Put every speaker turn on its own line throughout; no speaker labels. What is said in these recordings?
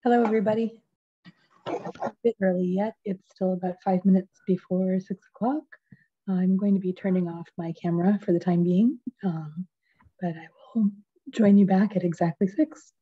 Hello, everybody. A bit early yet. It's still about 5 minutes before 6 o'clock. I'm going to be turning off my camera for the time being, but I will join you back at exactly 6.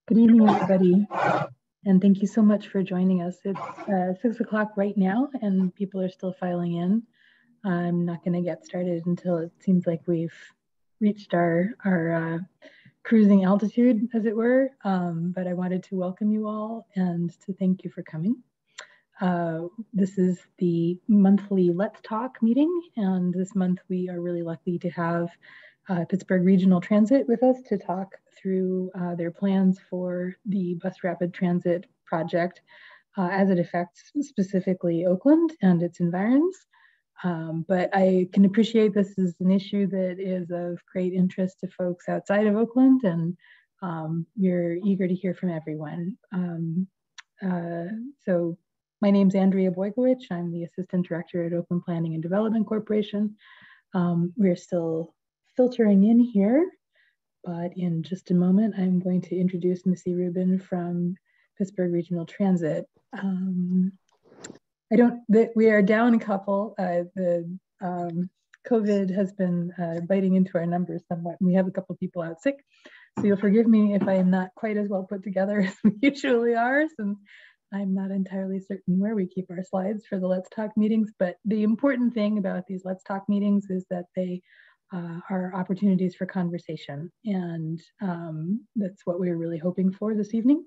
Good evening, everybody, and thank you so much for joining us. It's 6 o'clock right now, and people are still filing in. I'm not going to get started until it seems like we've reached our cruising altitude, as it were, but I wanted to welcome you all and to thank you for coming. This is the monthly Let's Talk meeting, and this month we are really lucky to have Pittsburgh Regional Transit with us to talk through their plans for the bus rapid transit project as it affects specifically Oakland and its environs. But I can appreciate this is an issue that is of great interest to folks outside of Oakland, and we're eager to hear from everyone. So my name's Andrea Boykowicz. I'm the Assistant Director at Oakland Planning and Development Corporation. We're still filtering in here, but in just a moment, I'm going to introduce Missy Rubin from Pittsburgh Regional Transit. We are down a couple. The COVID has been biting into our numbers somewhat, and we have a couple people out sick. So you'll forgive me if I am not quite as well put together as we usually are, since I'm not entirely certain where we keep our slides for the Let's Talk meetings. But the important thing about these Let's Talk meetings is that they are opportunities for conversation, and that's what we're really hoping for this evening.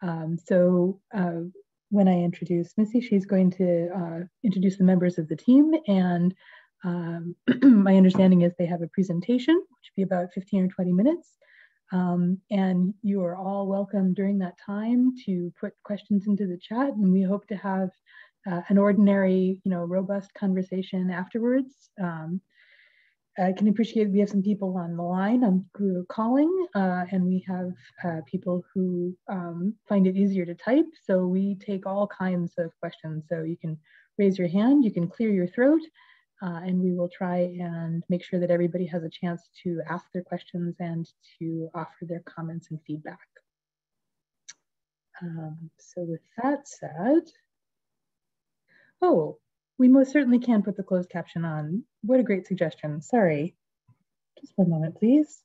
When I introduce Missy, she's going to introduce the members of the team, and my understanding is they have a presentation, which will be about 15 or 20 minutes. And you are all welcome during that time to put questions into the chat, and we hope to have an ordinary, robust conversation afterwards. I can appreciate we have some people on the line who are calling, and we have people who find it easier to type. So we take all kinds of questions. So you can raise your hand, you can clear your throat, and we will try and make sure that everybody has a chance to ask their questions and to offer their comments and feedback. So with that said, we most certainly can put the closed caption on. What a great suggestion. Sorry. Just one moment, please.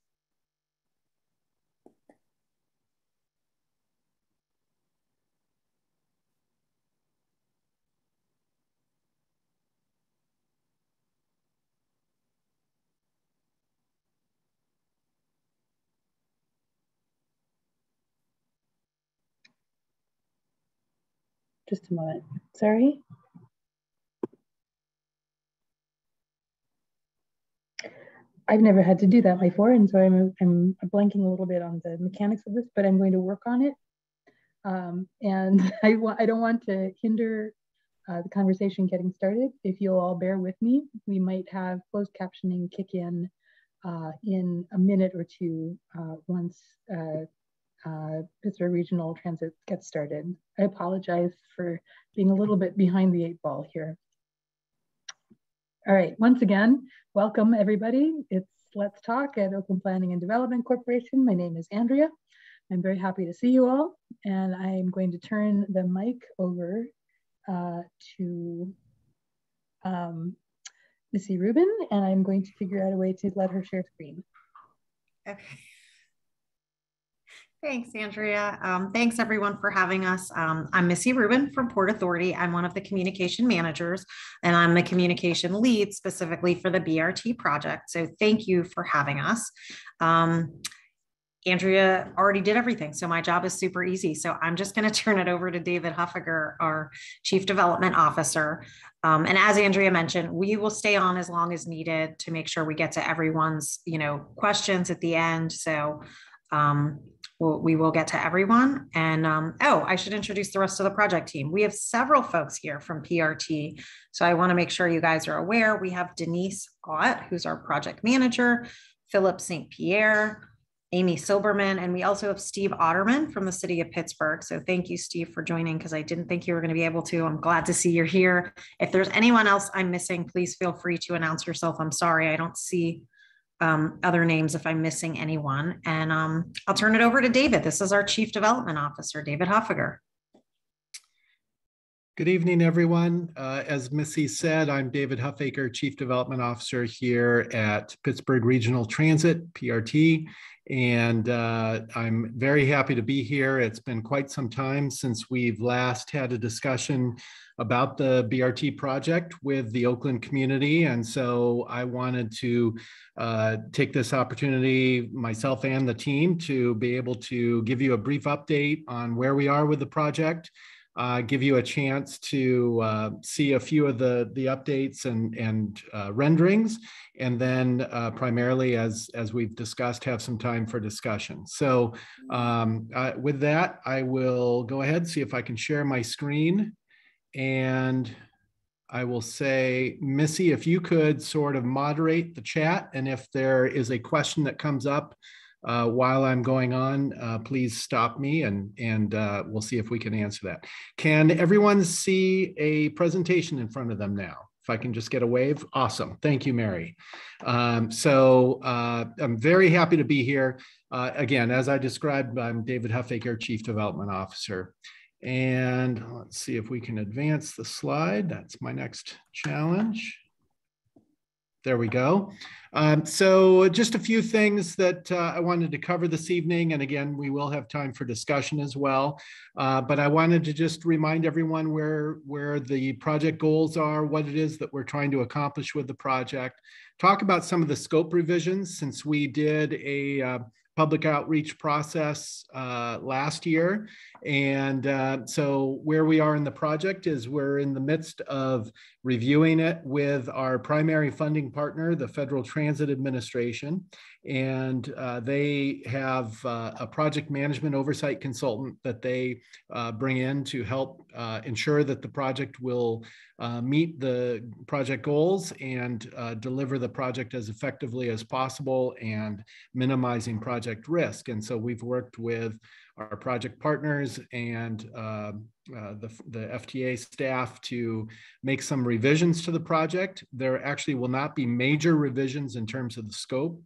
Just a moment. Sorry. I've never had to do that before, and so I'm blanking a little bit on the mechanics of this, but I'm going to work on it. And I don't want to hinder the conversation getting started. If you'll all bear with me, we might have closed captioning kick in a minute or two once Pittsburgh Regional Transit gets started. I apologize for being a little bit behind the 8 ball here. All right, once again, welcome everybody. It's Let's Talk at Oakland Planning and Development Corporation. My name is Andrea. I'm very happy to see you all, and I'm going to turn the mic over to Missy Rubin, and I'm going to figure out a way to let her share screen.
Okay. Thanks, Andrea. Thanks everyone for having us. I'm Missy Rubin from Port Authority. I'm one of the communication managers, and I'm the communication lead specifically for the BRT project. So thank you for having us. Andrea already did everything, so my job is super easy. So I'm just going to turn it over to David Huffager, our Chief Development Officer. And as Andrea mentioned, we will stay on as long as needed to make sure we get to everyone's, questions at the end. So we will get to everyone. And I should introduce the rest of the project team. We have several folks here from PRT. So I want to make sure you guys are aware. We have Denise Ott, who's our project manager, Philip St. Pierre, Amy Silberman, and we also have Steve Otterman from the city of Pittsburgh. So thank you, Steve, for joining, because I didn't think you were going to be able to. I'm glad to see you're here. If there's anyone else I'm missing, please feel free to announce yourself. I'm sorry, I don't see other names if I'm missing anyone. And I'll turn it over to David. This is our Chief Development Officer, David Huffager.
Good evening, everyone. As Missy said, I'm David Huffaker, Chief Development Officer here at Pittsburgh Regional Transit, PRT, and I'm very happy to be here. It's been quite some time since we've last had a discussion about the BRT project with the Oakland community, and so I wanted to take this opportunity, myself and the team, to be able to give you a brief update on where we are with the project. Give you a chance to see a few of the updates and renderings, and then primarily, as we've discussed, have some time for discussion. So with that, I will go ahead and see if I can share my screen, and I will say, Missy, if you could sort of moderate the chat, and if there is a question that comes up while I'm going on, please stop me, and we'll see if we can answer that. Can everyone see a presentation in front of them now? If I can just get a wave. Awesome. Thank you, Mary. I'm very happy to be here. Again, as I described, I'm David Huffaker, Chief Development Officer. And let's see if we can advance the slide. That's my next challenge. There we go. So just a few things that I wanted to cover this evening. And again, we will have time for discussion as well. But I wanted to just remind everyone where the project goals are, what it is that we're trying to accomplish with the project, talk about some of the scope revisions since we did a public outreach process last year. And so where we are in the project is we're in the midst of reviewing it with our primary funding partner, the Federal Transit Administration. And they have a project management oversight consultant that they bring in to help ensure that the project will meet the project goals and deliver the project as effectively as possible and minimizing project risk. And so we've worked with our project partners and the FTA staff to make some revisions to the project. There actually will not be major revisions in terms of the scope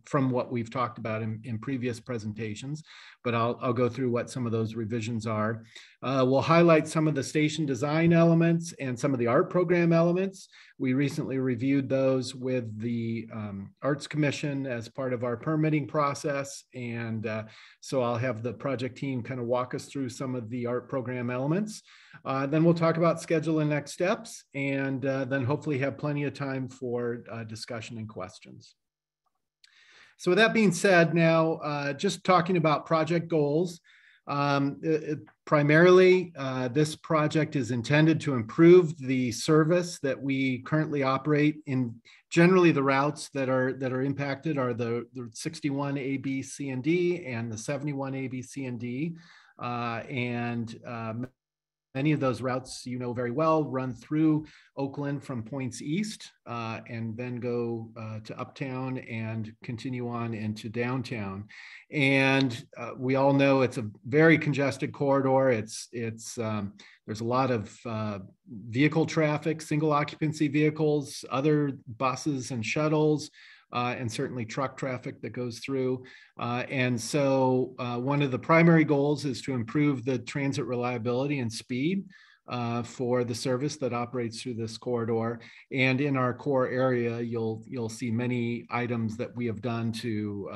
from what we've talked about in previous presentations, but I'll go through what some of those revisions are. We'll highlight some of the station design elements and some of the art program elements. We recently reviewed those with the Arts Commission as part of our permitting process. And so I'll have the project team kind of walk us through some of the art program elements. Then we'll talk about schedule and next steps, and then hopefully have plenty of time for discussion and questions. So with that being said, now just talking about project goals. Primarily, this project is intended to improve the service that we currently operate in. Generally, the routes that are impacted are the 61 A, B, C, and D, and the 71 A, B, C, and D. Many of those routes, you know very well, run through Oakland from points east and then go to uptown and continue on into downtown. And we all know it's a very congested corridor. There's a lot of vehicle traffic, single occupancy vehicles, other buses and shuttles, and certainly truck traffic that goes through. And so one of the primary goals is to improve the transit reliability and speed for the service that operates through this corridor. And in our core area, you'll see many items that we have done to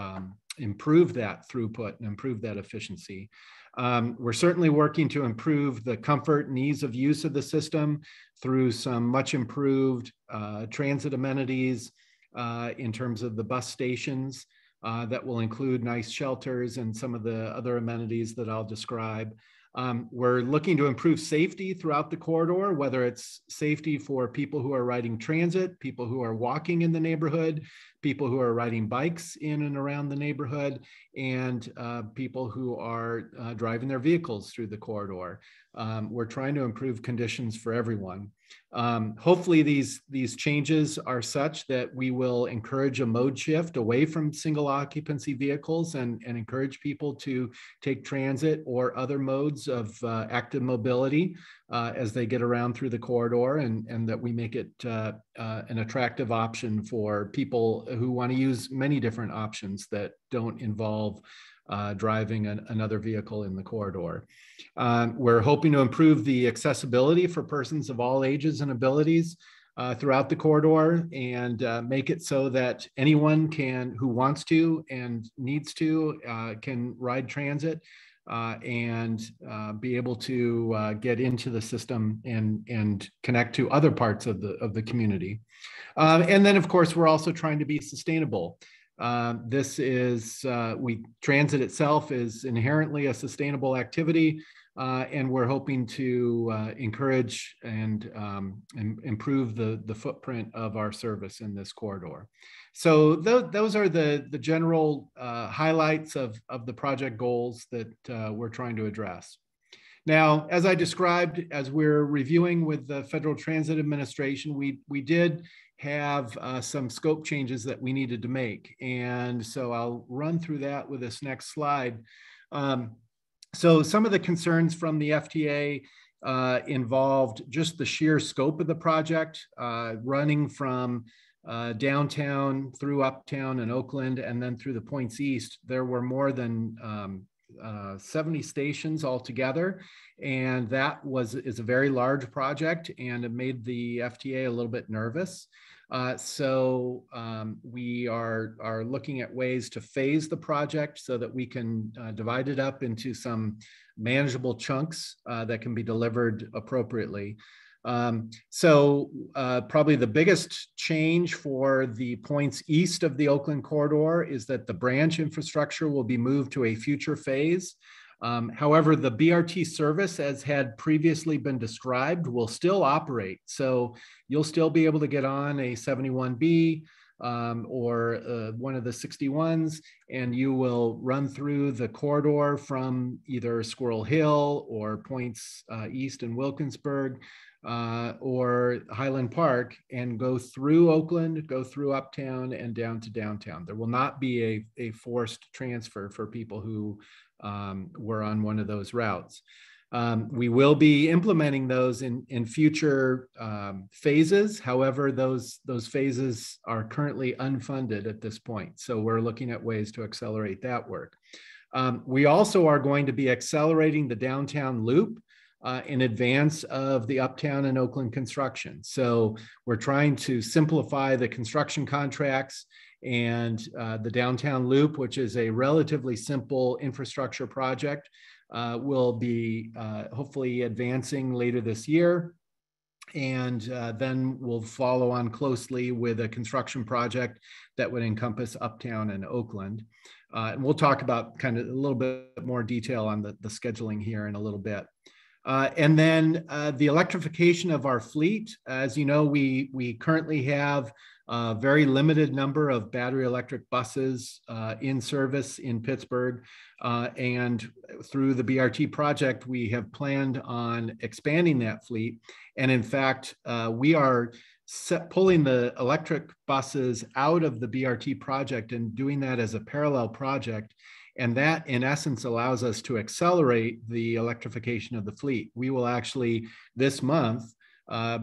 improve that throughput and improve that efficiency. We're certainly working to improve the comfort and ease of use of the system through some much improved transit amenities, in terms of the bus stations that will include nice shelters and some of the other amenities that I'll describe. We're looking to improve safety throughout the corridor, whether it's safety for people who are riding transit, people who are walking in the neighborhood, people who are riding bikes in and around the neighborhood, and people who are driving their vehicles through the corridor. We're trying to improve conditions for everyone. Hopefully these changes are such that we will encourage a mode shift away from single occupancy vehicles and encourage people to take transit or other modes of active mobility as they get around through the corridor, and that we make it an attractive option for people who want to use many different options that don't involve driving another vehicle in the corridor. We're hoping to improve the accessibility for persons of all ages and abilities throughout the corridor, and make it so that anyone who wants to and needs to can ride transit and be able to get into the system and connect to other parts of the community. And then, of course, we're also trying to be sustainable. Transit itself is inherently a sustainable activity, and we're hoping to encourage and improve the footprint of our service in this corridor. So those are the general highlights of the project goals that we're trying to address. Now, as I described, as we're reviewing with the Federal Transit Administration, we did have some scope changes that we needed to make. And so I'll run through that with this next slide. So some of the concerns from the FTA involved just the sheer scope of the project, running from downtown through uptown and Oakland, and then through the points east. There were more than 70 stations altogether, and that is a very large project, and it made the FTA a little bit nervous. So we are looking at ways to phase the project so that we can divide it up into some manageable chunks that can be delivered appropriately. So probably the biggest change for the points east of the Oakland corridor is that the branch infrastructure will be moved to a future phase. However, the BRT service, as had previously been described, will still operate. So you'll still be able to get on a 71B or one of the 61s, and you will run through the corridor from either Squirrel Hill or points east in Wilkinsburg or Highland Park, and go through Oakland, go through uptown and down to downtown. There will not be a forced transfer for people who were on one of those routes. We will be implementing those in future phases. However, those phases are currently unfunded at this point. So we're looking at ways to accelerate that work. We also are going to be accelerating the downtown loop in advance of the uptown and Oakland construction. So we're trying to simplify the construction contracts, and the downtown loop, which is a relatively simple infrastructure project, will be hopefully advancing later this year. And then we'll follow on closely with a construction project that would encompass uptown and Oakland. And we'll talk about kind of a little bit more detail on the scheduling here in a little bit. And then the electrification of our fleet. As you know, we currently have a very limited number of battery electric buses in service in Pittsburgh. And through the BRT project, we have planned on expanding that fleet. And in fact, we are pulling the electric buses out of the BRT project and doing that as a parallel project. And that, in essence, allows us to accelerate the electrification of the fleet. We will actually, this month,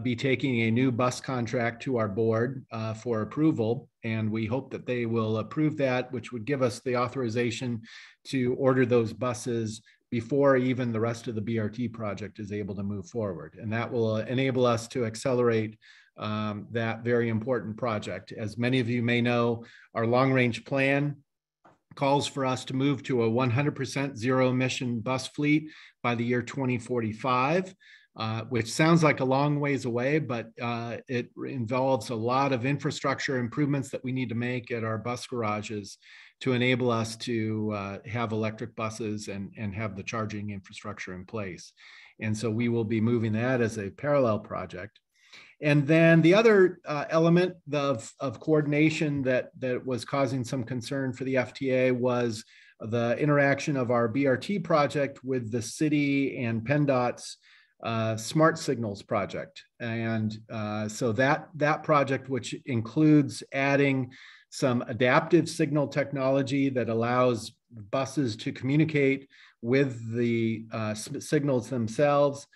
be taking a new bus contract to our board for approval. And we hope that they will approve that, which would give us the authorization to order those buses before even the rest of the BRT project is able to move forward. And that will enable us to accelerate that very important project. As many of you may know, our long-range plan calls for us to move to a 100% zero emission bus fleet by the year 2045, which sounds like a long ways away, but it involves a lot of infrastructure improvements that we need to make at our bus garages to enable us to have electric buses and have the charging infrastructure in place. And so we will be moving that as a parallel project. And then the other element of coordination that was causing some concern for the FTA was the interaction of our BRT project with the city and PennDOT's Smart Signals project. And so that project, which includes adding some adaptive signal technology that allows buses to communicate with the signals themselves,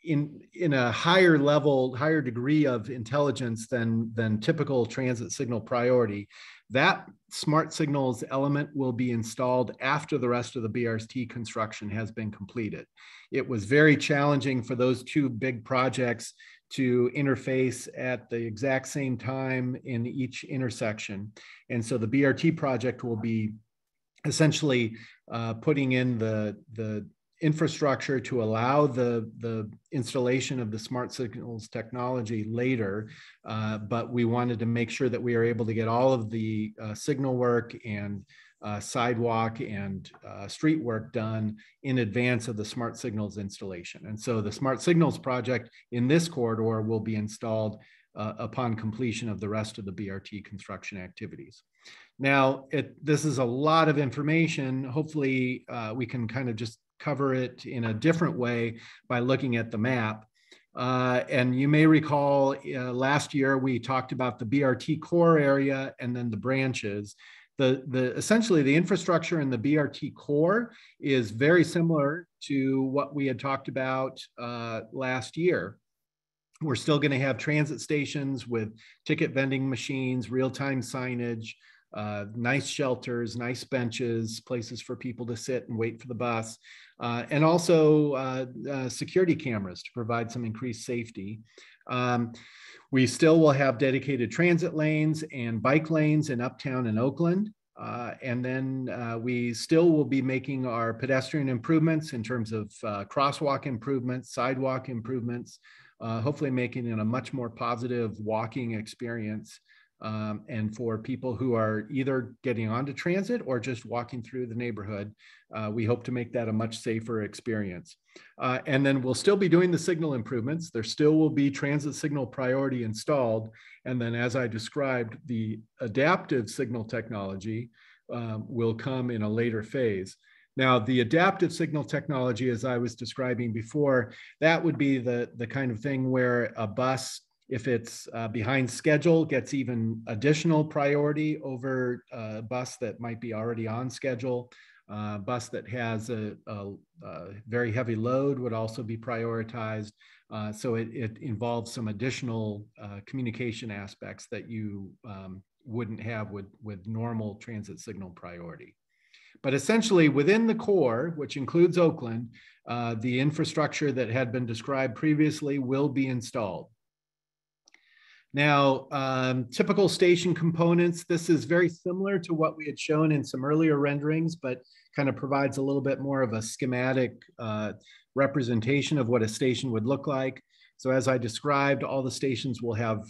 in a higher level, higher degree of intelligence than typical transit signal priority. That smart signals element will be installed after the rest of the BRT construction has been completed. It was very challenging for those two big projects to interface at the exact same time in each intersection. And so the BRT project will be essentially putting in the infrastructure to allow the installation of the smart signals technology later, but we wanted to make sure that we are able to get all of the signal work and sidewalk and street work done in advance of the smart signals installation. And so the smart signals project in this corridor will be installed upon completion of the rest of the BRT construction activities. Now, this is a lot of information. Hopefully we can kind of just cover it in a different way by looking at the map. And you may recall last year we talked about the BRT core area and then the branches. Essentially the infrastructure in the BRT core is very similar to what we had talked about last year. We're still going to have transit stations with ticket vending machines, real-time signage, nice shelters, nice benches, places for people to sit and wait for the bus, and also security cameras to provide some increased safety. We still will have dedicated transit lanes and bike lanes in Uptown and Oakland. And then we still will be making our pedestrian improvements in terms of crosswalk improvements, sidewalk improvements, hopefully making it a much more positive walking experience. And for people who are either getting onto transit or just walking through the neighborhood, we hope to make that a much safer experience. And then we'll still be doing the signal improvements. There still will be transit signal priority installed. And then as I described, the adaptive signal technology will come in a later phase. Now, the adaptive signal technology, as I was describing before, that would be the kind of thing where a bus, if it's behind schedule, gets even additional priority over a bus that might be already on schedule. Bus that has a very heavy load would also be prioritized. So it involves some additional communication aspects that you wouldn't have with normal transit signal priority. But essentially within the core, which includes Oakland, the infrastructure that had been described previously will be installed. Now, typical station components, this is very similar to what we had shown in some earlier renderings, but kind of provides a little bit more of a schematic representation of what a station would look like. So as I described, all the stations will have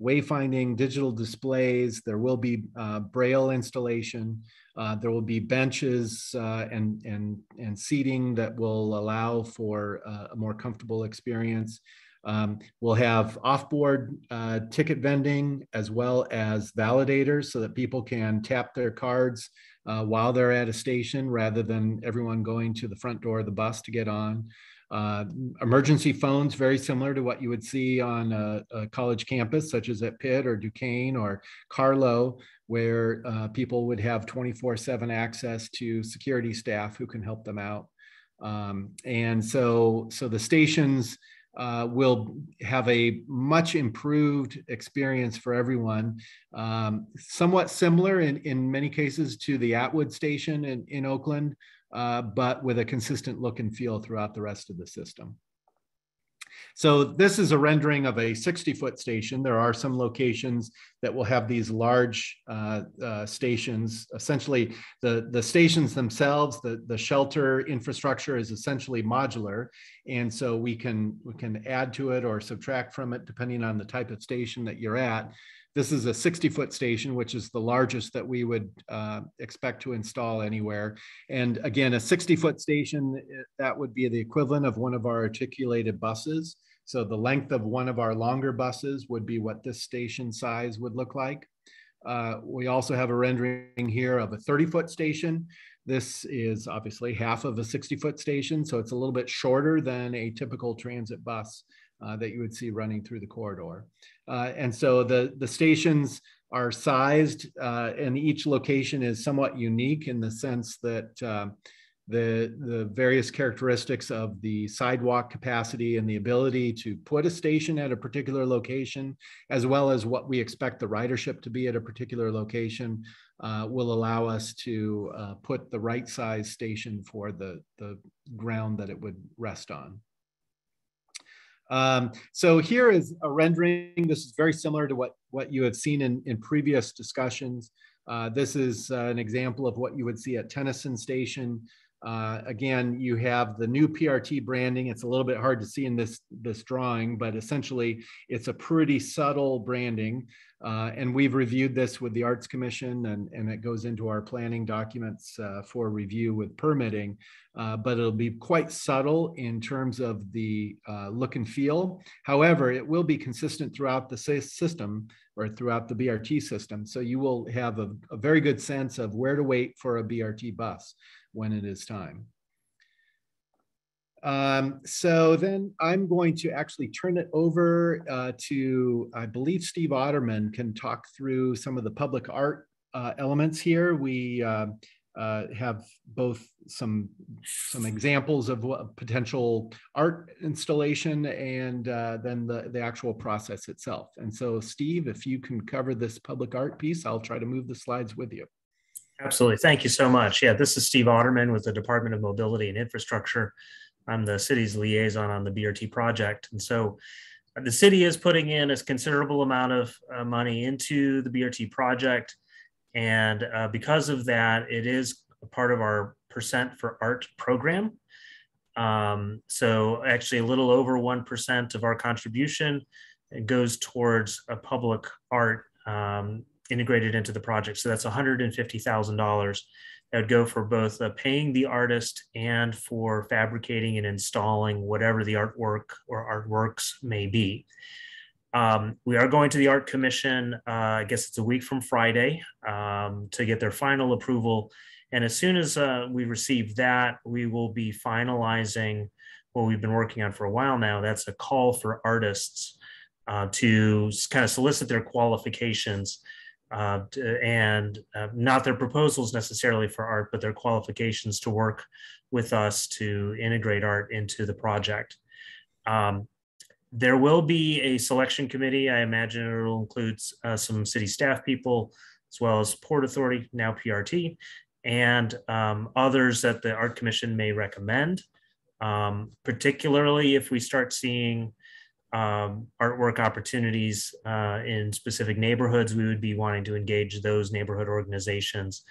wayfinding, digital displays. There will be Braille installation. There will be benches and seating that will allow for a more comfortable experience. We'll have off-board ticket vending as well as validators so that people can tap their cards while they're at a station rather than everyone going to the front door of the bus to get on. Emergency phones, very similar to what you would see on a college campus, such as at Pitt or Duquesne or Carlow, where people would have 24/7 access to security staff who can help them out. And so the stations will have a much improved experience for everyone. Somewhat similar in many cases to the Atwood station in Oakland, but with a consistent look and feel throughout the rest of the system. So this is a rendering of a 60-foot station. There are some locations that will have these large stations. Essentially, the stations themselves, the shelter infrastructure is essentially modular. And so we can add to it or subtract from it depending on the type of station that you're at. This is a 60-foot station, which is the largest that we would expect to install anywhere. And again, a 60-foot station, that would be the equivalent of one of our articulated buses. So the length of one of our longer buses would be what this station size would look like. We also have a rendering here of a 30-foot station. This is obviously half of a 60-foot station, so it's a little bit shorter than a typical transit bus that you would see running through the corridor. And so the stations are sized and each location is somewhat unique in the sense that the various characteristics of the sidewalk capacity and the ability to put a station at a particular location, as well as what we expect the ridership to be at a particular location, will allow us to put the right size station for the ground that it would rest on. So here is a rendering. This is very similar to what you have seen in previous discussions. This is an example of what you would see at Tennyson Station. Again, you have the new PRT branding. It's a little bit hard to see in this drawing, but essentially it's a pretty subtle branding. And we've reviewed this with the Arts Commission, and it goes into our planning documents for review with permitting. But it'll be quite subtle in terms of the look and feel. However, it will be consistent throughout the system, or throughout the BRT system. So you will have a very good sense of where to wait for a BRT bus when it is time. So then I'm going to actually turn it over to, I believe Steve Otterman can talk through some of the public art elements here. We have both some examples of what potential art installation and then the actual process itself. And so Steve, if you can cover this public art piece, I'll try to move the slides with you.
Absolutely. Thank you so much. Yeah, this is Steve Otterman with the Department of Mobility and Infrastructure. I'm the city's liaison on the BRT project. And so the city is putting in a considerable amount of money into the BRT project. And because of that, it is a part of our Percent for Art program. So actually a little over 1% of our contribution goes towards a public art integrated into the project. So that's $150,000 that would go for both paying the artist and for fabricating and installing whatever the artwork or artworks may be. We are going to the Art Commission, I guess it's a week from Friday, to get their final approval. And as soon as we receive that, we will be finalizing what we've been working on for a while now. That's a call for artists to kind of solicit their qualifications and not their proposals necessarily for art, but their qualifications to work with us to integrate art into the project. There will be a selection committee. I imagine it will include some city staff people, as well as Port Authority, now PRT, and others that the Art Commission may recommend, particularly if we start seeing artwork opportunities in specific neighborhoods. We would be wanting to engage those neighborhood organizations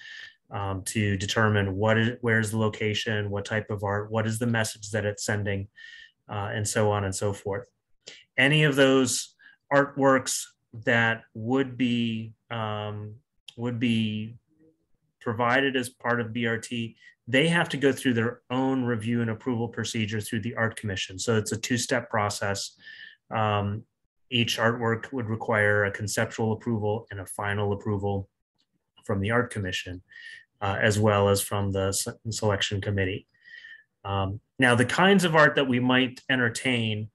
to determine where's the location, what type of art, what is the message that it's sending, and so on and so forth. Any of those artworks that would be provided as part of BRT, they have to go through their own review and approval procedure through the Art Commission. So it's a two-step process. Each artwork would require a conceptual approval and a final approval from the Art Commission, as well as from the selection committee. Now, the kinds of art that we might entertain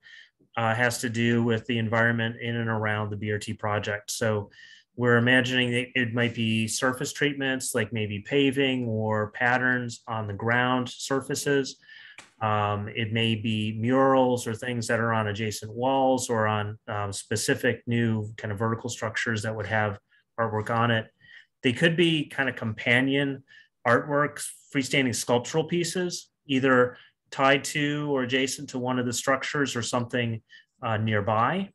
has to do with the environment in and around the BRT project. So we're imagining that it might be surface treatments, like maybe paving or patterns on the ground surfaces. It may be murals or things that are on adjacent walls or on specific new kind of vertical structures that would have artwork on it. They could be kind of companion artworks, freestanding sculptural pieces, either tied to or adjacent to one of the structures or something nearby.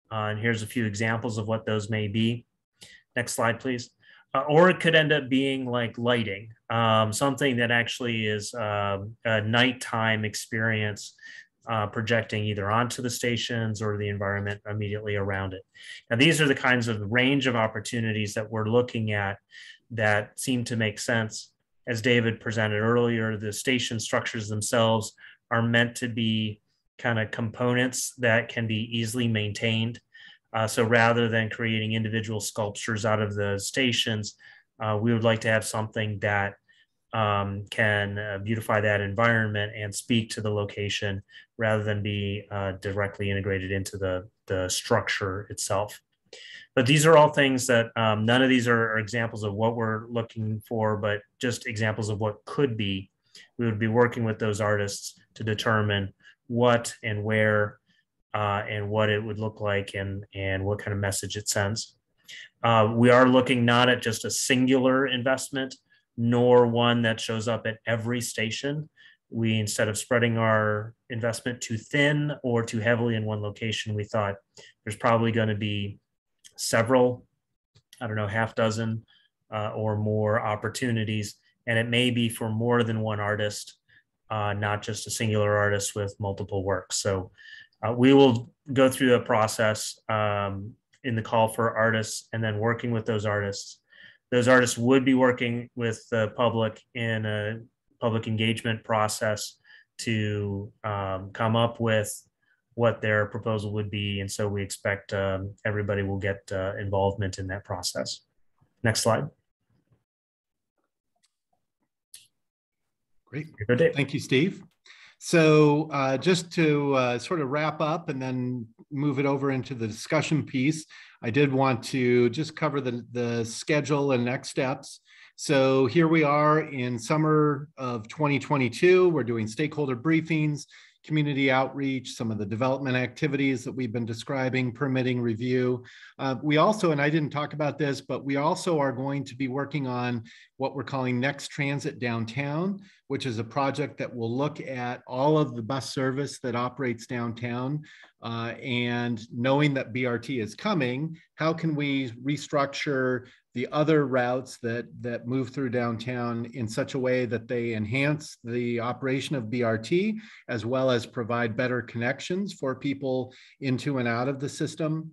And here's a few examples of what those may be. Next slide, please. Or it could end up being like lighting, something that actually is a nighttime experience projecting either onto the stations or the environment immediately around it. Now, these are the kinds of range of opportunities that we're looking at that seem to make sense. As David presented earlier, the station structures themselves are meant to be kind of components that can be easily maintained. So rather than creating individual sculptures out of the stations, we would like to have something that can beautify that environment and speak to the location rather than be directly integrated into the structure itself. But these are all things that none of these are examples of what we're looking for, but just examples of what could be. we would be working with those artists to determine what and where and what it would look like and what kind of message it sends. We are looking not at just a singular investment, nor one that shows up at every station. We, instead of spreading our investment too thin or too heavily in one location, we thought there's probably going to be several, I don't know, half dozen or more opportunities. And it may be for more than one artist, not just a singular artist with multiple works. So we will go through a process in the call for artists and then working with those artists. Those artists would be working with the public in a public engagement process to come up with what their proposal would be. And so we expect everybody will get involvement in that process. Next slide.
Great. Thank you, Steve. So just to sort of wrap up and then move it over into the discussion piece, I did want to just cover the schedule and next steps. So here we are in summer of 2022. We're doing stakeholder briefings, community outreach, some of the development activities that we've been describing, permitting review. We also, and I didn't talk about this, but we also are going to be working on what we're calling Next Transit Downtown, which is a project that will look at all of the bus service that operates downtown. And knowing that BRT is coming, how can we restructure the other routes that move through downtown in such a way that they enhance the operation of BRT, as well as provide better connections for people into and out of the system,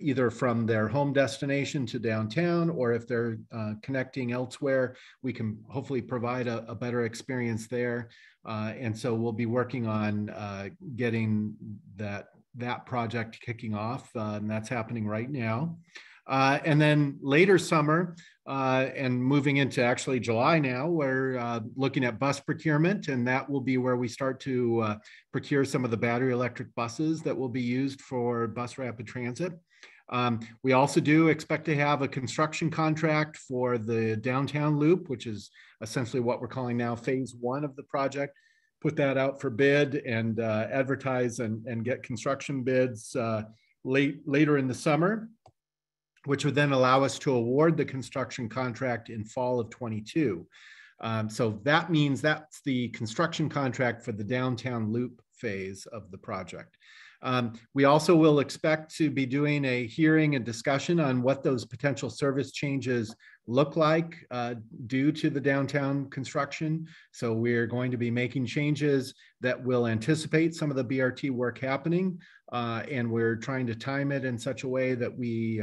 either from their home destination to downtown, or if they're connecting elsewhere, we can hopefully provide a better experience there. And so we'll be working on getting that project kicking off, and that's happening right now. And then later summer and moving into actually July now, we're looking at bus procurement, and that will be where we start to procure some of the battery electric buses that will be used for bus rapid transit. We also do expect to have a construction contract for the downtown loop, which is essentially what we're calling now phase 1 of the project. Put that out for bid and advertise and get construction bids later in the summer, which would then allow us to award the construction contract in fall of 22. So that means that's the construction contract for the downtown loop phase of the project. We also will expect to be doing a hearing and discussion on what those potential service changes look like due to the downtown construction. So we're going to be making changes that will anticipate some of the BRT work happening, and we're trying to time it in such a way that we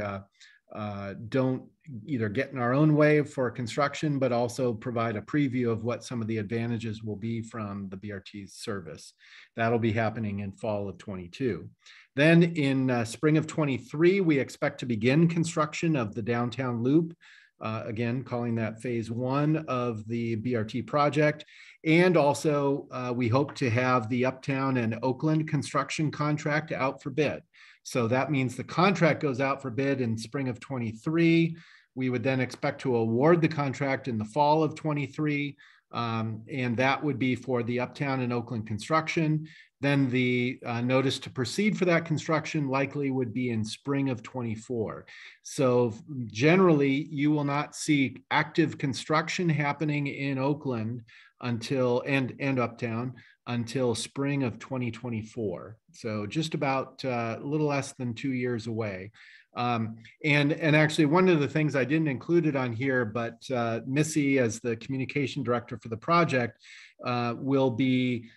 don't either get in our own way for construction, but also provide a preview of what some of the advantages will be from the BRT service. That'll be happening in fall of 22. Then in spring of 23, we expect to begin construction of the downtown loop. Again, calling that phase 1 of the BRT project. And also we hope to have the Uptown and Oakland construction contract out for bid. So that means the contract goes out for bid in spring of 23. We would then expect to award the contract in the fall of 23. And that would be for the Uptown and Oakland construction. Then the notice to proceed for that construction likely would be in spring of 24. So generally, you will not see active construction happening in Oakland until and Uptown until spring of 2024. So just about a little less than 2 years away. And actually one of the things I didn't include it on here, but Missy, as the communication director for the project, will be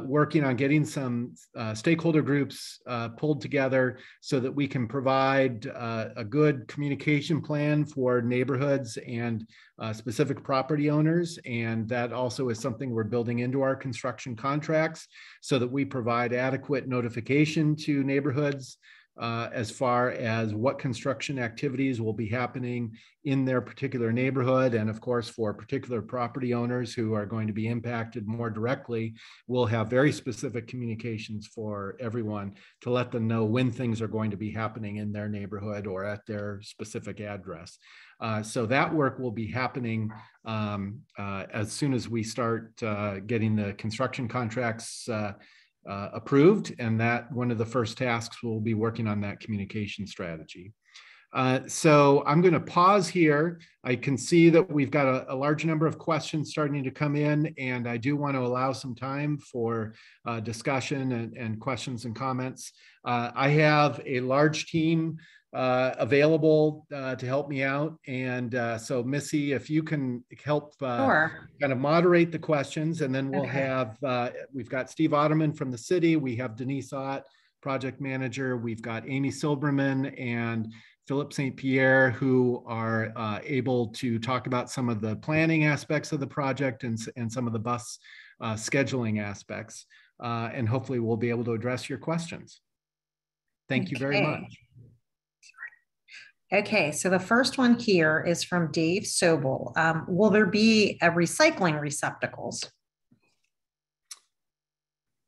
working on getting some stakeholder groups pulled together so that we can provide a good communication plan for neighborhoods and specific property owners. And that also is something we're building into our construction contracts so that we provide adequate notification to neighborhoods as far as what construction activities will be happening in their particular neighborhood. And of course, for particular property owners who are going to be impacted more directly, we'll have very specific communications for everyone to let them know when things are going to be happening in their neighborhood or at their specific address. So that work will be happening as soon as we start getting the construction contracts approved, and that one of the first tasks will be working on that communication strategy. So I'm going to pause here. I can see that we've got a large number of questions starting to come in, and I do want to allow some time for discussion and questions and comments. I have a large team available to help me out. And so Missy, if you can help
Sure.
kind of moderate the questions, and then we'll
Okay.
have, we've got Steve Otterman from the city, we have Denise Ott, project manager, we've got Amy Silberman and Philip St. Pierre, who are able to talk about some of the planning aspects of the project and some of the bus scheduling aspects. And hopefully we'll be able to address your questions. Thank you very much.
Okay, so the first one here is from Dave Sobel. Will there be a recycling receptacles?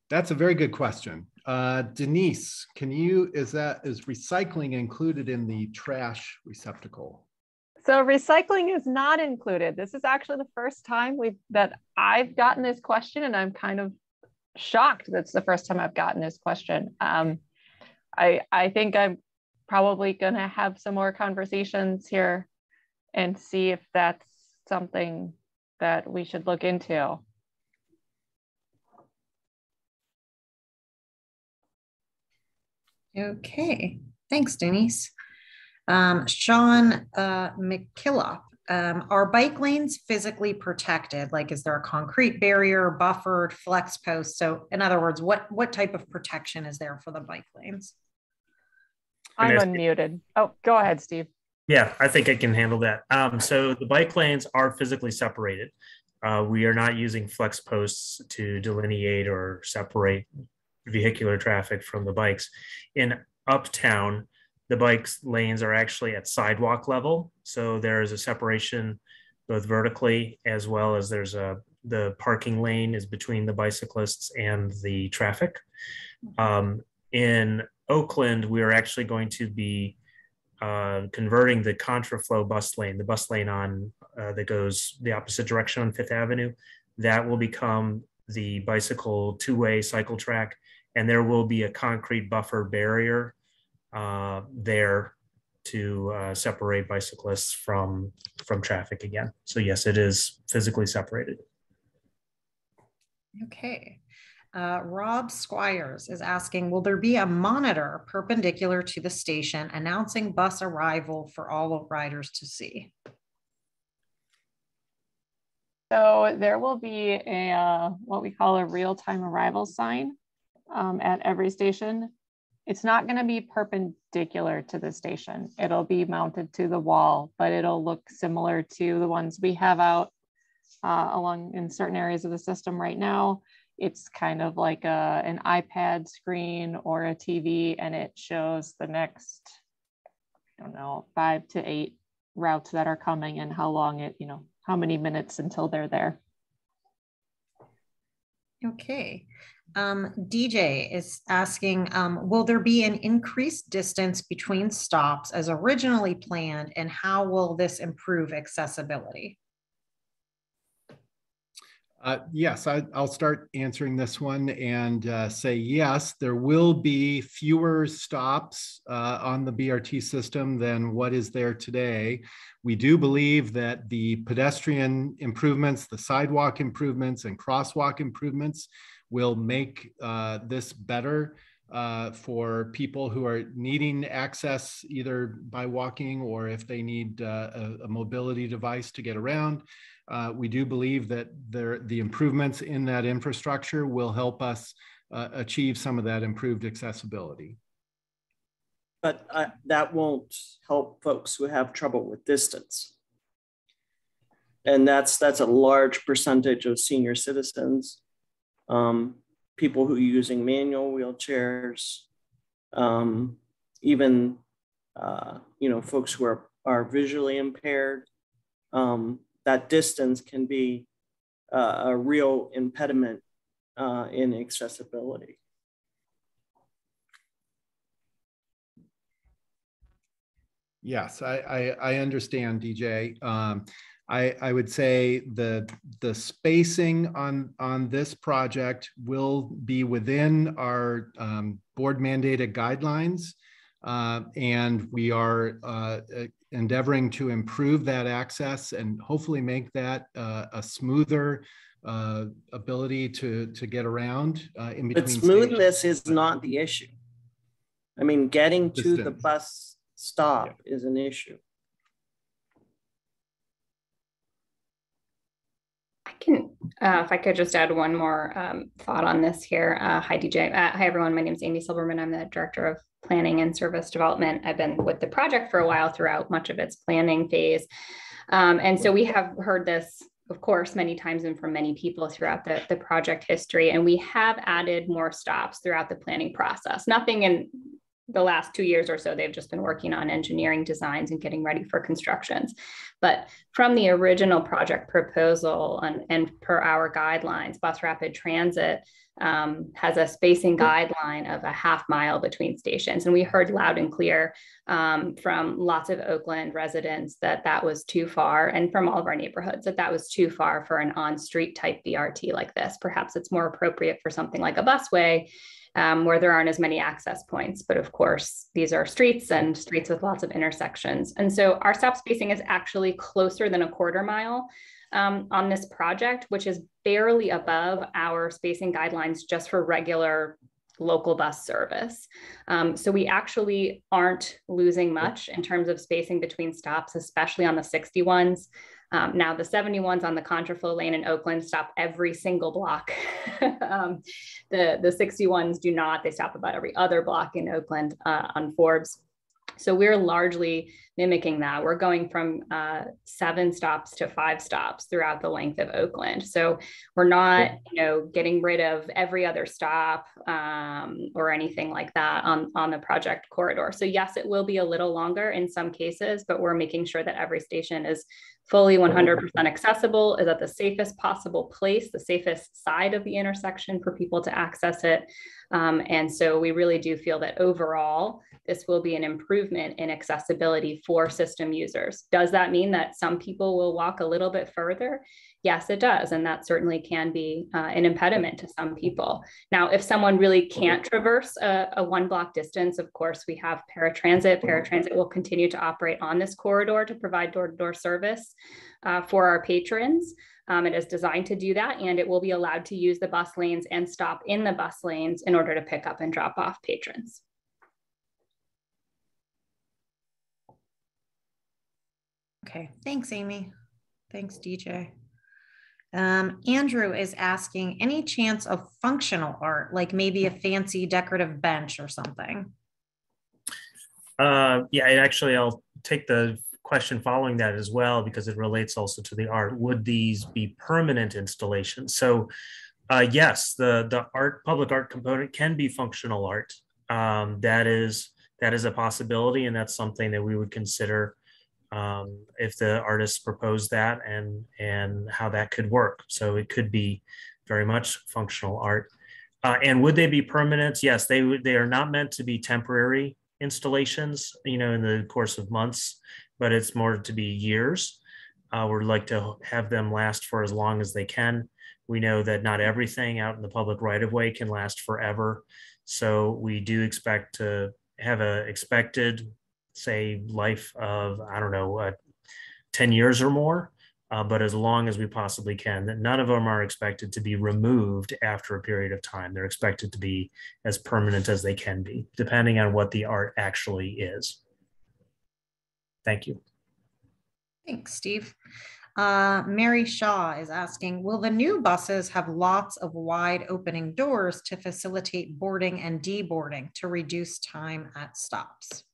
That's a very good question. Denise, can you, is recycling included in the trash receptacle?
So recycling is not included. This is actually the first time that I've gotten this question, and I'm kind of shocked that's the first time I've gotten this question. I think I'm probably going to have some more conversations here and see if that's something that we should look into.
Okay, thanks, Denise. Sean McKillop, are bike lanes physically protected? Like, is there a concrete barrier, buffered, flex post? So in other words, what type of protection is there for the bike lanes?
I'm unmuted. Oh, go ahead, Steve.
Yeah, I think I can handle that. So the bike lanes are physically separated. We are not using flex posts to delineate or separate vehicular traffic from the bikes. In Uptown, the bike lanes are actually at sidewalk level. So there is a separation both vertically as well as the parking lane is between the bicyclists and the traffic. In Oakland, we are actually going to be converting the contraflow bus lane, the bus lane on that goes the opposite direction on Fifth Avenue. That will become the bicycle two-way cycle track, and there will be a concrete buffer barrier there to separate bicyclists from traffic again. So yes, it is physically separated.
Okay. Rob Squires is asking, will there be a monitor perpendicular to the station announcing bus arrival for all riders to see?
So there will be a what we call a real-time arrival sign at every station. It's not going to be perpendicular to the station. It'll be mounted to the wall, but it'll look similar to the ones we have out along in certain areas of the system right now. It's kind of like an iPad screen or a TV, and it shows the next, I don't know, 5 to 8 routes that are coming and how long it, how many minutes until they're there.
Okay. DJ is asking, will there be an increased distance between stops as originally planned, and how will this improve accessibility?
Yes, I'll start answering this one and say yes, there will be fewer stops on the BRT system than what is there today. We do believe that the pedestrian improvements, the sidewalk improvements, and crosswalk improvements will make this better for people who are needing access either by walking or if they need a mobility device to get around. We do believe that the improvements in that infrastructure will help us achieve some of that improved accessibility.
But that won't help folks who have trouble with distance. And that's a large percentage of senior citizens, people who are using manual wheelchairs, even folks who are visually impaired. That distance can be a real impediment in accessibility.
Yes, I understand, DJ. I would say the spacing on this project will be within our board mandated guidelines, and we are endeavoring to improve that access and hopefully make that a smoother ability to get around in between.
But smoothness
stations.
is not the issue. I mean, getting to the
Distance.
bus stop is an issue.
I can, if I could just add one more thought on this here. Hi, DJ. Hi, everyone. My name is Amy Silberman. I'm the Director of Planning and Service Development. I've been with the project for a while throughout much of its planning phase. And so we have heard this, of course, many times and from many people throughout the project history. And we have added more stops throughout the planning process. Nothing in the last 2 years or so, they've just been working on engineering designs and getting ready for constructions. But from the original project proposal and per our guidelines, Bus Rapid Transit has a spacing guideline of a ½ mile between stations. And we heard loud and clear from lots of Oakland residents that that was too far, and from all of our neighborhoods that was too far for an on-street type BRT like this. Perhaps it's more appropriate for something like a busway, where there aren't as many access points. But of course, these are streets and streets with lots of intersections. And so our stop spacing is actually closer than a ½ mile on this project, which is barely above our spacing guidelines just for regular local bus service. So we actually aren't losing much in terms of spacing between stops, especially on the 61s. Now the 71s on the contraflow lane in Oakland stop every single block. The 61s do not. They stop about every other block in Oakland on Forbes. So we're largely mimicking that. We're going from 7 stops to 5 stops throughout the length of Oakland. So we're not, getting rid of every other stop or anything like that on the project corridor. So yes, it will be a little longer in some cases, but we're making sure that every station is fully 100% accessible, is at the safest possible place, the safest side of the intersection for people to access it. And so we really do feel that overall, this will be an improvement in accessibility for system users. Does that mean that some people will walk a little bit further? Yes, it does. And that certainly can be an impediment to some people. Now, if someone really can't traverse a 1 block distance, of course, we have Paratransit. Paratransit will continue to operate on this corridor to provide door-to-door service for our patrons. It is designed to do that, and it will be allowed to use the bus lanes and stop in the bus lanes in order to pick up and drop off patrons.
Okay, thanks, Amy. Thanks, DJ. Andrew is asking, any chance of functional art, like maybe a fancy decorative bench or something?
Yeah, actually, I'll take the question following that as well, because it relates also to the art. Would these be permanent installations? So yes, the public art component can be functional art. That is a possibility, and that's something that we would consider if the artists propose that and how that could work. So it could be very much functional art. And would they be permanent? Yes, they are not meant to be temporary installations, in the course of months, but it's more to be years. We'd like to have them last for as long as they can. We know that not everything out in the public right-of-way can last forever. So we do expect to have a expected, say, life of, 10 years or more, but as long as we possibly can. That none of them are expected to be removed after a period of time. They're expected to be as permanent as they can be, depending on what the art actually is. Thank you.
Thanks, Steve. Mary Shaw is asking, will the new buses have lots of wide opening doors to facilitate boarding and deboarding to reduce time at stops?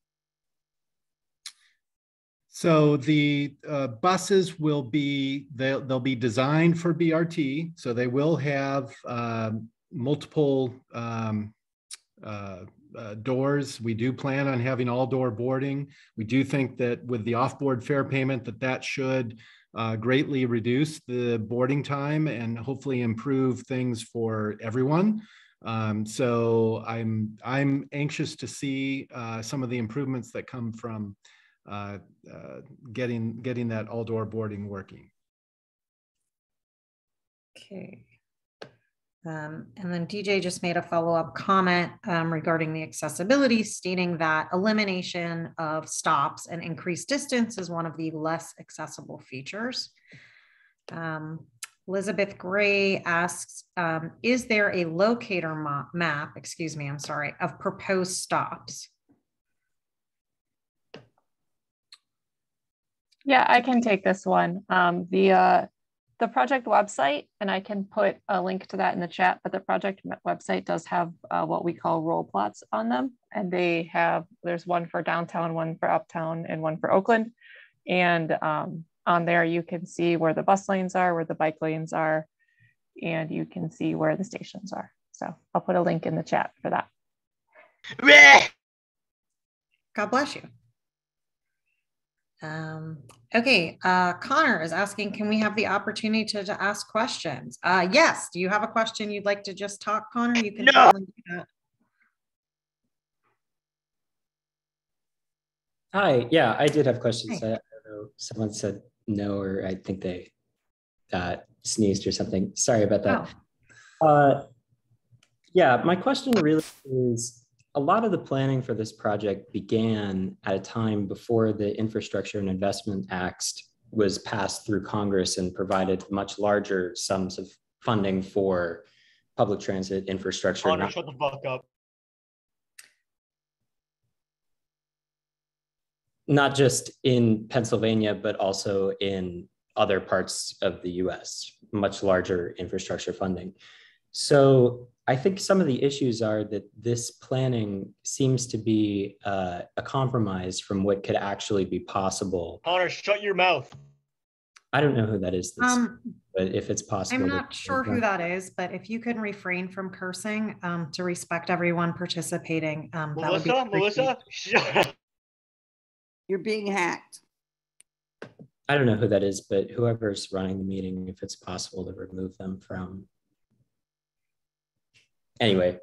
So the buses will be, they'll be designed for BRT. So they will have multiple doors. We do plan on having all door boarding. We do think that with the off-board fare payment that should greatly reduce the boarding time and hopefully improve things for everyone. So I'm anxious to see some of the improvements that come from getting that all door boarding working.
Okay. And then DJ just made a follow-up comment regarding the accessibility, stating that elimination of stops and increased distance is one of the less accessible features. Elizabeth Gray asks, is there a locator map, of proposed stops?
Yeah, I can take this one. The project website, and I can put a link to that in the chat, but the project website does have what we call roll plots on them. And there's one for downtown, one for uptown, and one for Oakland. And on there, you can see where the bus lanes are, where the bike lanes are, and you can see where the stations are. So I'll put a link in the chat for that.
God bless you. Okay, Connor is asking, can we have the opportunity to ask questions? Yes, do you have a question you'd like to just talk, Connor? You can. No.
Hi, yeah, I did have questions. I don't know, someone said no, or I think they sneezed or something. Sorry about that. Oh. Yeah, my question really is, a lot of the planning for this project began at a time before the Infrastructure and Investment Act was passed through Congress and provided much larger sums of funding for public transit infrastructure.
Connor, shut the fuck up.
Not just in Pennsylvania, but also in other parts of the US, much larger infrastructure funding. So I think some of the issues are that this planning seems to be a compromise from what could actually be possible.
Connor, shut your mouth.
I don't know who that is, but if it's possible.
I'm not sure who that is, but if you can refrain from cursing to respect everyone participating,
Melissa, shut up.
You're being hacked.
I don't know who that is, but whoever's running the meeting, if it's possible to remove them from. Anyway,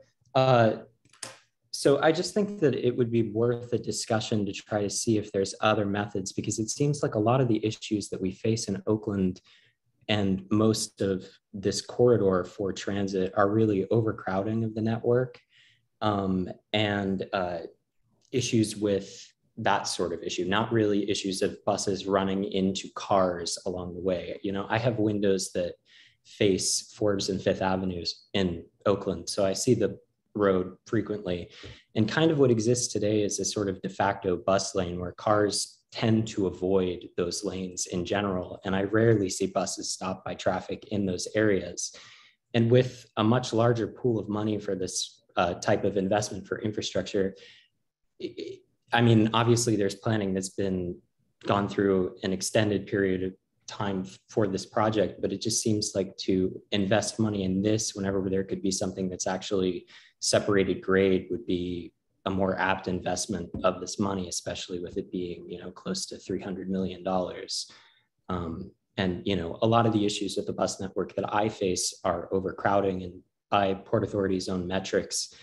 so I just think that it would be worth a discussion to try to see if there's other methods, because it seems like a lot of the issues that we face in Oakland and most of this corridor for transit are really overcrowding of the network and issues with that sort of issue, not really issues of buses running into cars along the way. You know, I have windows that face Forbes and Fifth Avenues in Oakland, so I see the road frequently. And kind of what exists today is a sort of de facto bus lane where cars tend to avoid those lanes in general. And I rarely see buses stopped by traffic in those areas. And with a much larger pool of money for this type of investment for infrastructure, I mean, obviously there's planning that's been gone through an extended period of time for this project, but it just seems like to invest money in this whenever there could be something that's actually separated grade would be a more apt investment of this money, especially with it being, you know, close to $300 million. And, you know, a lot of the issues with the bus network that I face are overcrowding, and by Port Authority's own metrics,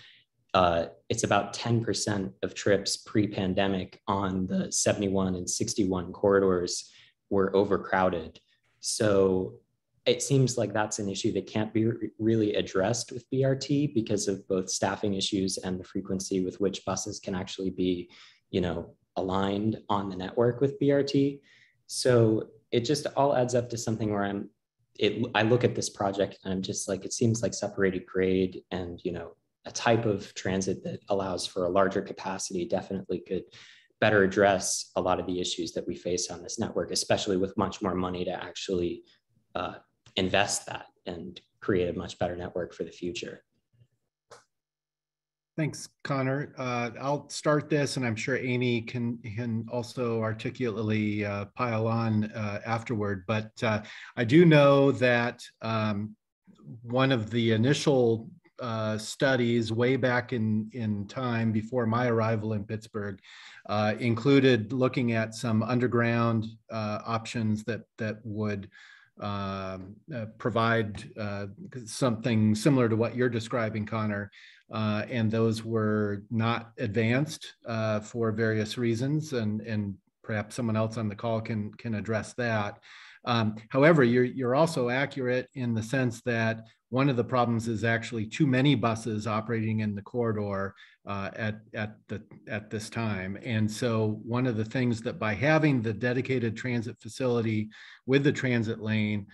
it's about 10% of trips pre-pandemic on the 71 and 61 corridors were overcrowded. So it seems like that's an issue that can't be really addressed with BRT because of both staffing issues and the frequency with which buses can actually be, you know, aligned on the network with BRT. So it just all adds up to something where I look at this project and I'm just like, it seems like separated grade and, you know, a type of transit that allows for a larger capacity definitely could better address a lot of the issues that we face on this network, especially with much more money to actually invest that and create a much better network for the future.
Thanks, Connor. I'll start this, and I'm sure Amy can also articulately pile on afterward. But I do know that one of the initial studies way back in time before my arrival in Pittsburgh included looking at some underground options that would provide something similar to what you're describing, Connor. And those were not advanced for various reasons, and perhaps someone else on the call can address that. However, you're also accurate in the sense that one of the problems is actually too many buses operating in the corridor at this time. And so one of the things that by having the dedicated transit facility with the transit lane,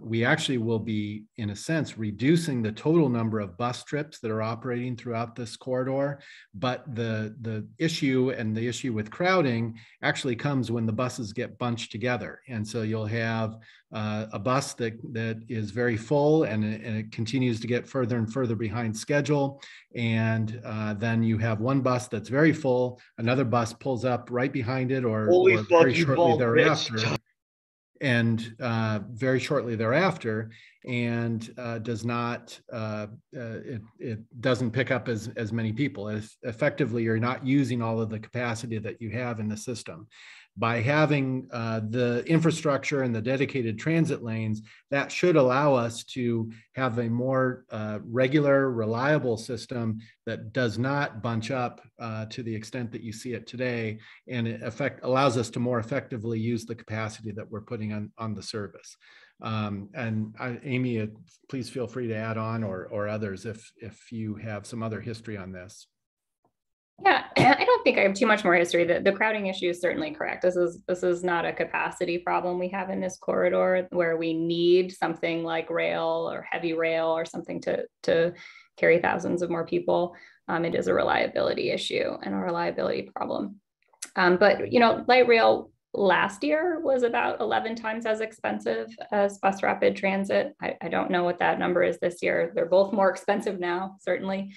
we actually will be, in a sense, reducing the total number of bus trips that are operating throughout this corridor. But the issue and the issue with crowding actually comes when the buses get bunched together. And so you'll have a bus that is very full, and it continues to get further and further behind schedule. And then you have one bus that's very full, another bus pulls up right behind it or very shortly thereafter. And very shortly thereafter, and does not, it doesn't pick up as many people. Effectively, you're not using all of the capacity that you have in the system. By having the infrastructure and the dedicated transit lanes, that should allow us to have a more regular, reliable system that does not bunch up to the extent that you see it today, and it allows us to more effectively use the capacity that we're putting on the service. Amy, please feel free to add on, or others if you have some other history on this.
Yeah, I don't think I have too much more history. The crowding issue is certainly correct. This is not a capacity problem we have in this corridor where we need something like rail or heavy rail or something to carry thousands of more people. It is a reliability issue and a reliability problem. But light rail last year was about 11 times as expensive as bus rapid transit. I don't know what that number is this year. They're both more expensive now, certainly.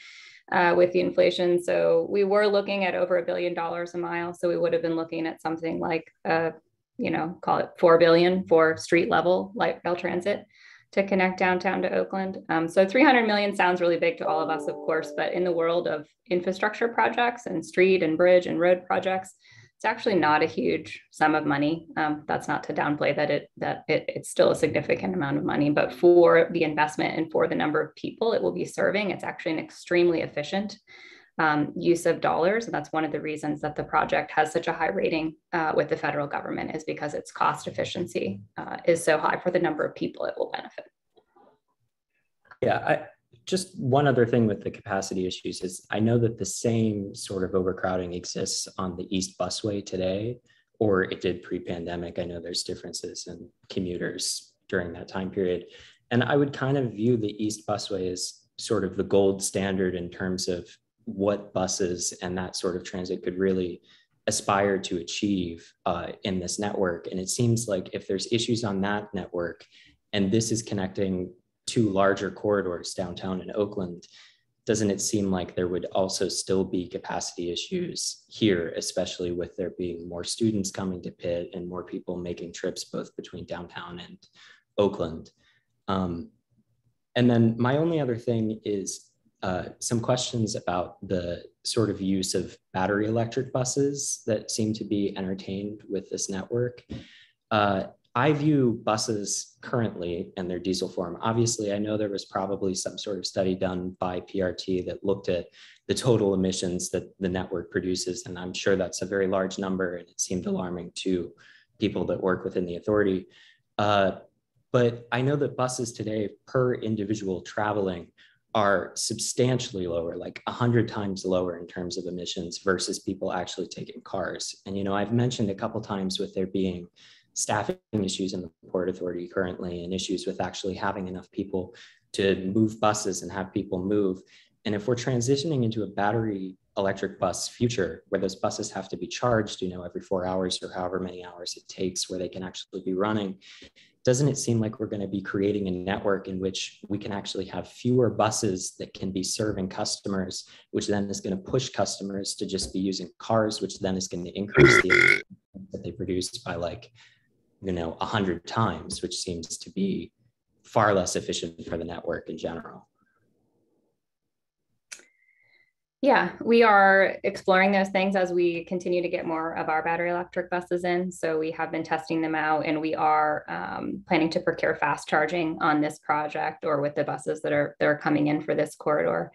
With the inflation. So we were looking at over $1 billion a mile. So we would have been looking at something like, call it $4 billion for street level light rail transit to connect downtown to Oakland. So 300 million sounds really big to all of us, of course, but in the world of infrastructure projects and street and bridge and road projects, it's actually not a huge sum of money. That's not to downplay that it's still a significant amount of money, but for the investment and for the number of people it will be serving, it's actually an extremely efficient use of dollars. And that's one of the reasons that the project has such a high rating with the federal government, is because its cost efficiency is so high for the number of people it will benefit.
Yeah, just one other thing with the capacity issues is I know that the same sort of overcrowding exists on the East Busway today, or it did pre-pandemic. I know there's differences in commuters during that time period. And I would kind of view the East Busway as sort of the gold standard in terms of what buses and that sort of transit could really aspire to achieve in this network. And it seems like if there's issues on that network, and this is connecting two larger corridors downtown in Oakland, doesn't it seem like there would also still be capacity issues here, especially with there being more students coming to Pitt and more people making trips both between downtown and Oakland? And then my only other thing is some questions about the sort of use of battery electric buses that seem to be entertained with this network. I view buses currently in their diesel form. Obviously, I know there was probably some sort of study done by PRT that looked at the total emissions that the network produces, and I'm sure that's a very large number, and it seemed alarming to people that work within the authority. But I know that buses today per individual traveling are substantially lower, like 100 times lower in terms of emissions versus people actually taking cars. And, I've mentioned a couple times with there being staffing issues in the Port Authority currently and issues with actually having enough people to move buses and have people move. And if we're transitioning into a battery electric bus future where those buses have to be charged, every 4 hours or however many hours it takes where they can actually be running, doesn't it seem like we're going to be creating a network in which we can actually have fewer buses that can be serving customers, which then is going to push customers to just be using cars, which then is going to increase the emissions that they produce by 100 times, which seems to be far less efficient for the network in general.
Yeah, we are exploring those things as we continue to get more of our battery electric buses in. So we have been testing them out, and we are planning to procure fast charging on this project or with the buses that are coming in for this corridor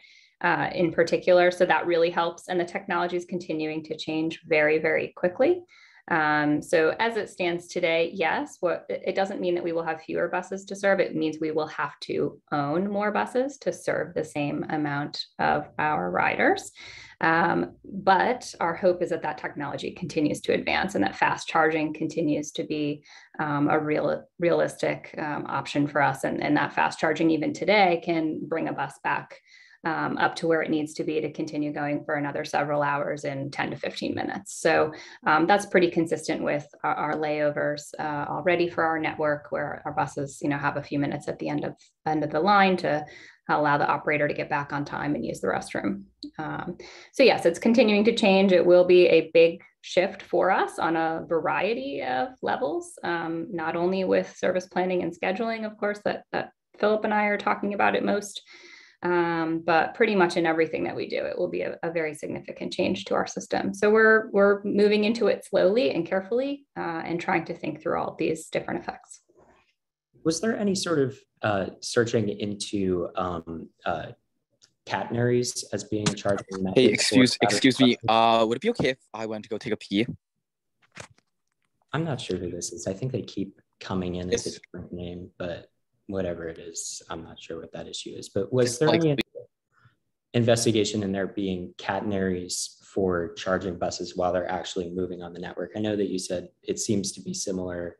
in particular. So that really helps. And the technology is continuing to change very, very quickly. So as it stands today, yes, it doesn't mean that we will have fewer buses to serve. It means we will have to own more buses to serve the same amount of our riders. But our hope is that that technology continues to advance and that fast charging continues to be a realistic option for us. And that fast charging even today can bring a bus back up to where it needs to be to continue going for another several hours in 10 to 15 minutes. So that's pretty consistent with our layovers already for our network, where our buses, have a few minutes at the end of the line to allow the operator to get back on time and use the restroom. So yes, it's continuing to change. It will be a big shift for us on a variety of levels, not only with service planning and scheduling, of course, that Philip and I are talking about it most, but pretty much in everything that we do, it will be a very significant change to our system. So we're moving into it slowly and carefully and trying to think through all these different effects.
Was there any sort of searching into catenaries as being charging methods?
Hey, excuse me. Would it be okay if I went to go take a pee?
I'm not sure who this is. I think they keep coming in as a different name, but whatever it is, I'm not sure what that issue is. But was there any investigation in there being catenaries for charging buses while they're actually moving on the network? I know that you said it seems to be similar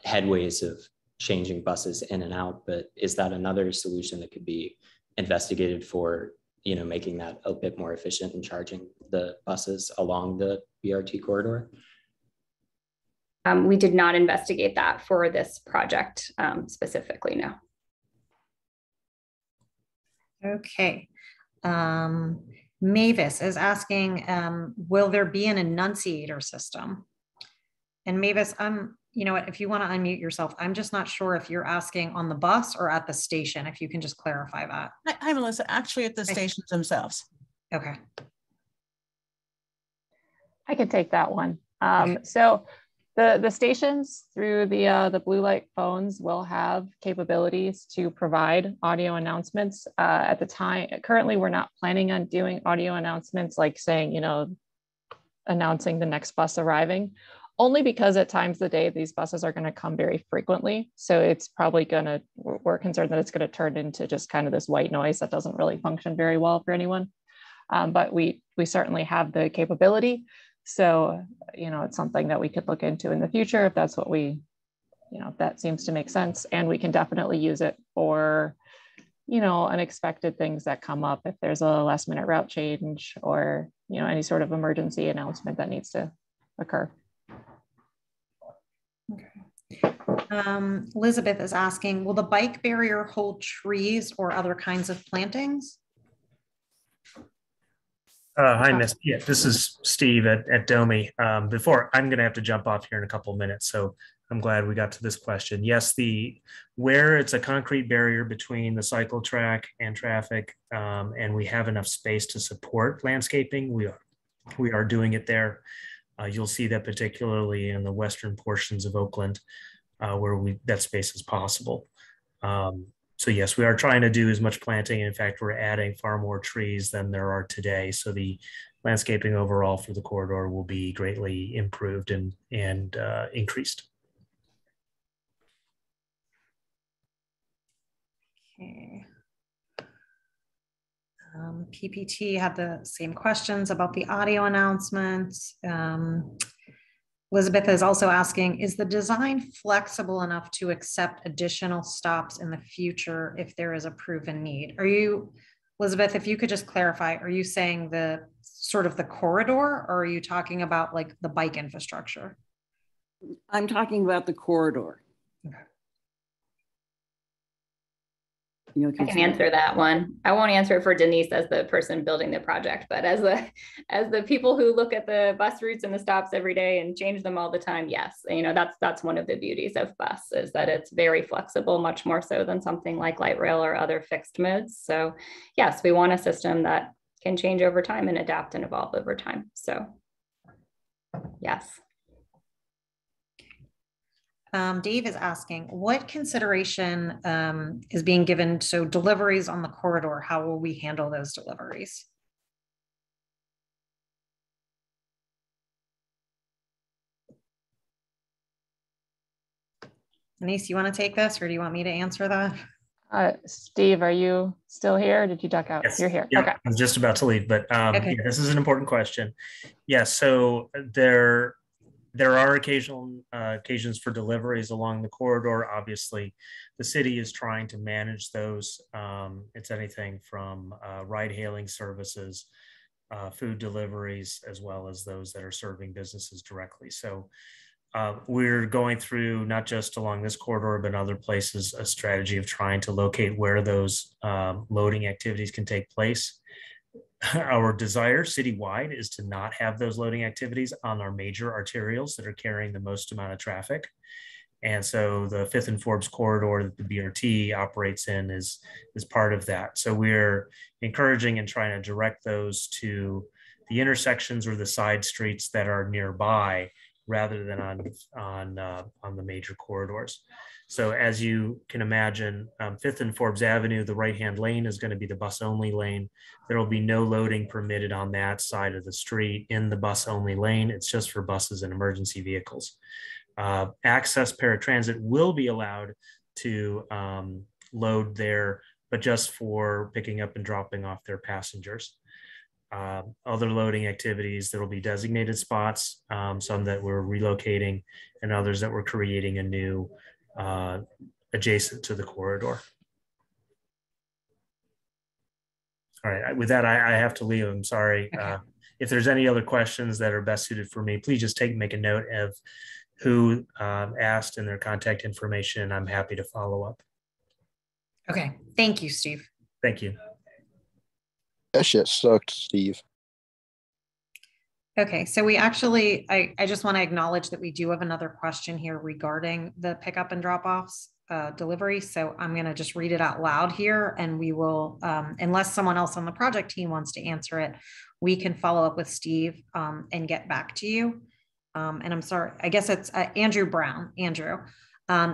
headways of changing buses in and out, but is that another solution that could be investigated for, making that a bit more efficient in charging the buses along the BRT corridor?
We did not investigate that for this project specifically, no.
Okay. Mavis is asking, will there be an Enunciator system? And Mavis, you know what, if you want to unmute yourself, I'm just not sure if you're asking on the bus or at the station, if you can just clarify that.
Hi, Melissa, actually at the stations themselves.
Okay.
I can take that one. So the stations through the blue light phones will have capabilities to provide audio announcements. At the time, currently we're not planning on doing audio announcements like saying, announcing the next bus arriving, only because at times of the day, these buses are going to come very frequently. So it's probably we're concerned that it's going to turn into just kind of this white noise that doesn't really function very well for anyone. But we certainly have the capability. So, it's something that we could look into in the future if that's what if that seems to make sense. And we can definitely use it for, unexpected things that come up if there's a last minute route change or, any sort of emergency announcement that needs to occur.
Okay. Elizabeth is asking, will the bike barrier hold trees or other kinds of plantings?
Hi, Miss. Yeah, this is Steve at Domi. Before, I'm going to have to jump off here in a couple of minutes, so I'm glad we got to this question. Yes, where it's a concrete barrier between the cycle track and traffic, and we have enough space to support landscaping, we are doing it there. You'll see that particularly in the western portions of Oakland, where that space is possible. So yes, we are trying to do as much planting. In fact, we're adding far more trees than there are today. So the landscaping overall for the corridor will be greatly improved and increased.
Okay. PPT had the same questions about the audio announcements. Elizabeth is also asking, is the design flexible enough to accept additional stops in the future if there is a proven need? Elizabeth, if you could just clarify, are you saying the sort of the corridor, or are you talking about like the bike infrastructure?
I'm talking about the corridor.
Okay.
I can answer that one. I won't answer it for Denise as the person building the project, but as the people who look at the bus routes and the stops every day and change them all the time, yes, that's one of the beauties of bus, is that it's very flexible, much more so than something like light rail or other fixed modes. So yes, we want a system that can change over time and adapt and evolve over time. So yes.
Dave is asking, what consideration is being given to deliveries on the corridor? How will we handle those deliveries? Denise, you want to take this, or do you want me to answer that?
Steve, are you still here? Or did you duck out?
Yes.
You're here.
Yeah,
Okay.
I'm just about to leave, but
Okay.
yeah, this is an important question. Yeah, so there are occasions for deliveries along the corridor. Obviously, the city is trying to manage those. It's anything from ride-hailing services, food deliveries, as well as those that are serving businesses directly. So we're going through, not just along this corridor, but other places, a strategy of trying to locate where those loading activities can take place. Our desire citywide is to not have those loading activities on our major arterials that are carrying the most amount of traffic. And so the 5th and Forbes corridor that the BRT operates in is part of that. So we're encouraging and trying to direct those to the intersections or the side streets that are nearby, rather than on the major corridors. So as you can imagine, 5th and Forbes Avenue, the right-hand lane is going to be the bus-only lane. There will be no loading permitted on that side of the street in the bus-only lane. It's just for buses and emergency vehicles. Access Paratransit will be allowed to load there, but just for picking up and dropping off their passengers. Other loading activities, there will be designated spots, some that we're relocating and others that we're creating a new adjacent to the corridor. All right, with that, I have to leave. I'm sorry. Okay. If there's any other questions that are best suited for me, please just make a note of who asked and their contact information, and I'm happy to follow up.
Okay, thank you, Steve.
Thank you.
That shit sucked, Steve.
Okay, so we actually, I just want to acknowledge that we do have another question here regarding the pickup and drop-offs delivery. So I'm going to just read it out loud here, and we will, unless someone else on the project team wants to answer it, we can follow up with Steve and get back to you. And I'm sorry, I guess it's Andrew Brown. Andrew,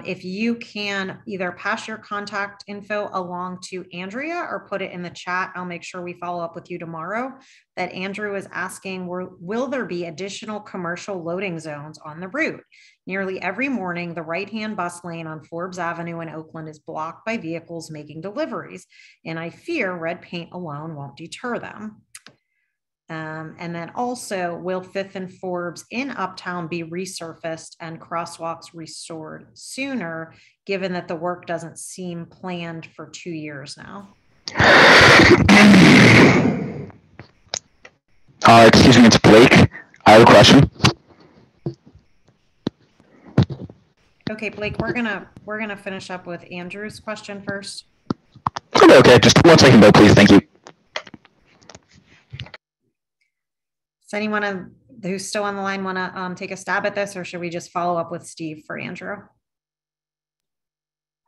if you can either pass your contact info along to Andrea or put it in the chat, I'll make sure we follow up with you tomorrow. That Andrew is asking, will there be additional commercial loading zones on the route? Nearly every morning, the right-hand bus lane on Forbes Avenue in Oakland is blocked by vehicles making deliveries, and I fear red paint alone won't deter them. And then also, will 5th and Forbes in Uptown be resurfaced and crosswalks restored sooner, given that the work doesn't seem planned for 2 years now?
Excuse me, it's Blake. I have a question.
Okay, Blake, we're gonna finish up with Andrew's question first.
Okay, just 1 second though, please. Thank you.
Does anyone who's still on the line want to take a stab at this, or should we just follow up with Steve for Andrew?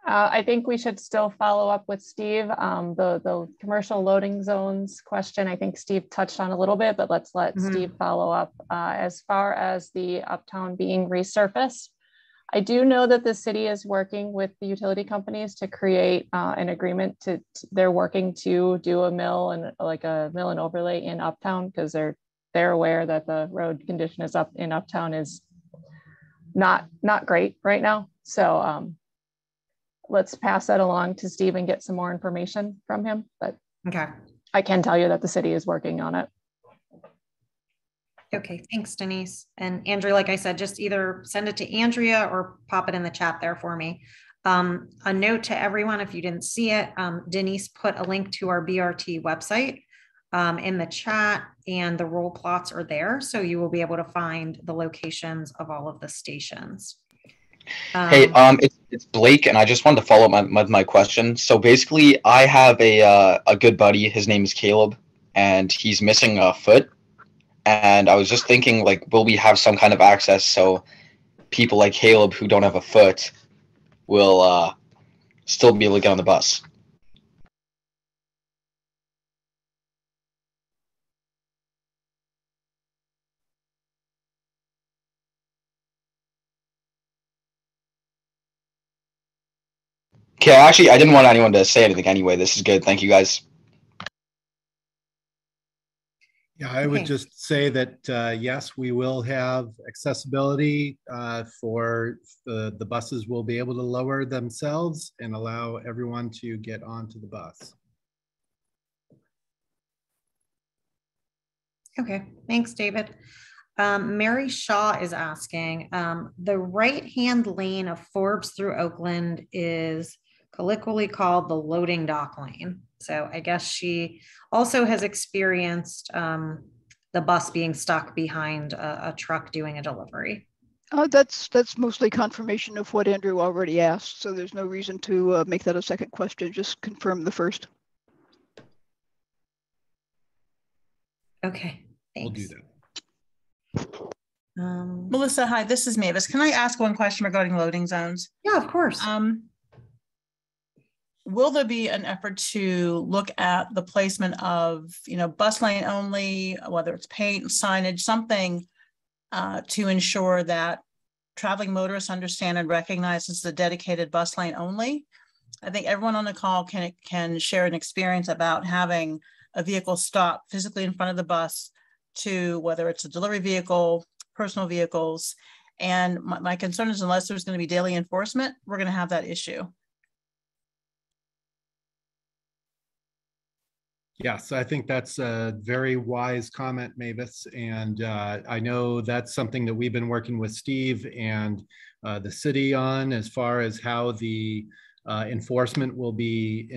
I think we should still follow up with Steve. The commercial loading zones question, I think Steve touched on a little bit, but let's let Steve follow up. As far as the Uptown being resurfaced, I do know that the city is working with the utility companies to create an agreement they're working to do a mill and overlay in Uptown, because they're aware that the road condition is in Uptown is not great right now. So let's pass that along to Steve and get some more information from him. But
okay,
I can tell you that the city is working on it.
Okay, thanks, Denise. And Andrew, like I said, just either send it to Andrea or pop it in the chat there for me. A note to everyone, if you didn't see it, Denise put a link to our BRT website in the chat, and the roll plots are there, so you will be able to find the locations of all of the stations.
Hey, it's Blake, and I just wanted to follow up with my question. So basically, I have a good buddy. His name is Caleb, and he's missing a foot. And I was just thinking, like, will we have some kind of access so people like Caleb who don't have a foot will still be able to get on the bus? Okay, actually, I didn't want anyone to say anything anyway. This is good. Thank you, guys.
Yeah, I would just say that, yes, we will have accessibility for the buses will be able to lower themselves and allow everyone to get onto the bus.
Okay, thanks, David. Mary Shaw is asking, the right-hand lane of Forbes through Oakland is colloquially called the loading dock lane. So I guess she also has experienced the bus being stuck behind a truck doing a delivery.
That's mostly confirmation of what Andrew already asked. So there's no reason to make that a second question. Just confirm the first.
Okay, thanks.
We'll do that.
Melissa, hi, this is Mavis. Can I ask one question regarding loading zones?
Yeah, of course.
Will there be an effort to look at the placement of, bus lane only, whether it's paint, signage, something to ensure that traveling motorists understand and recognize it's the dedicated bus lane only? I think everyone on the call can share an experience about having a vehicle stop physically in front of the bus to whether it's a delivery vehicle, personal vehicles. And my concern is unless there's going to be daily enforcement, we're going to have that issue.
Yes, I think that's a very wise comment, Mavis. And I know that's something that we've been working with Steve and the city on as far as how the enforcement will be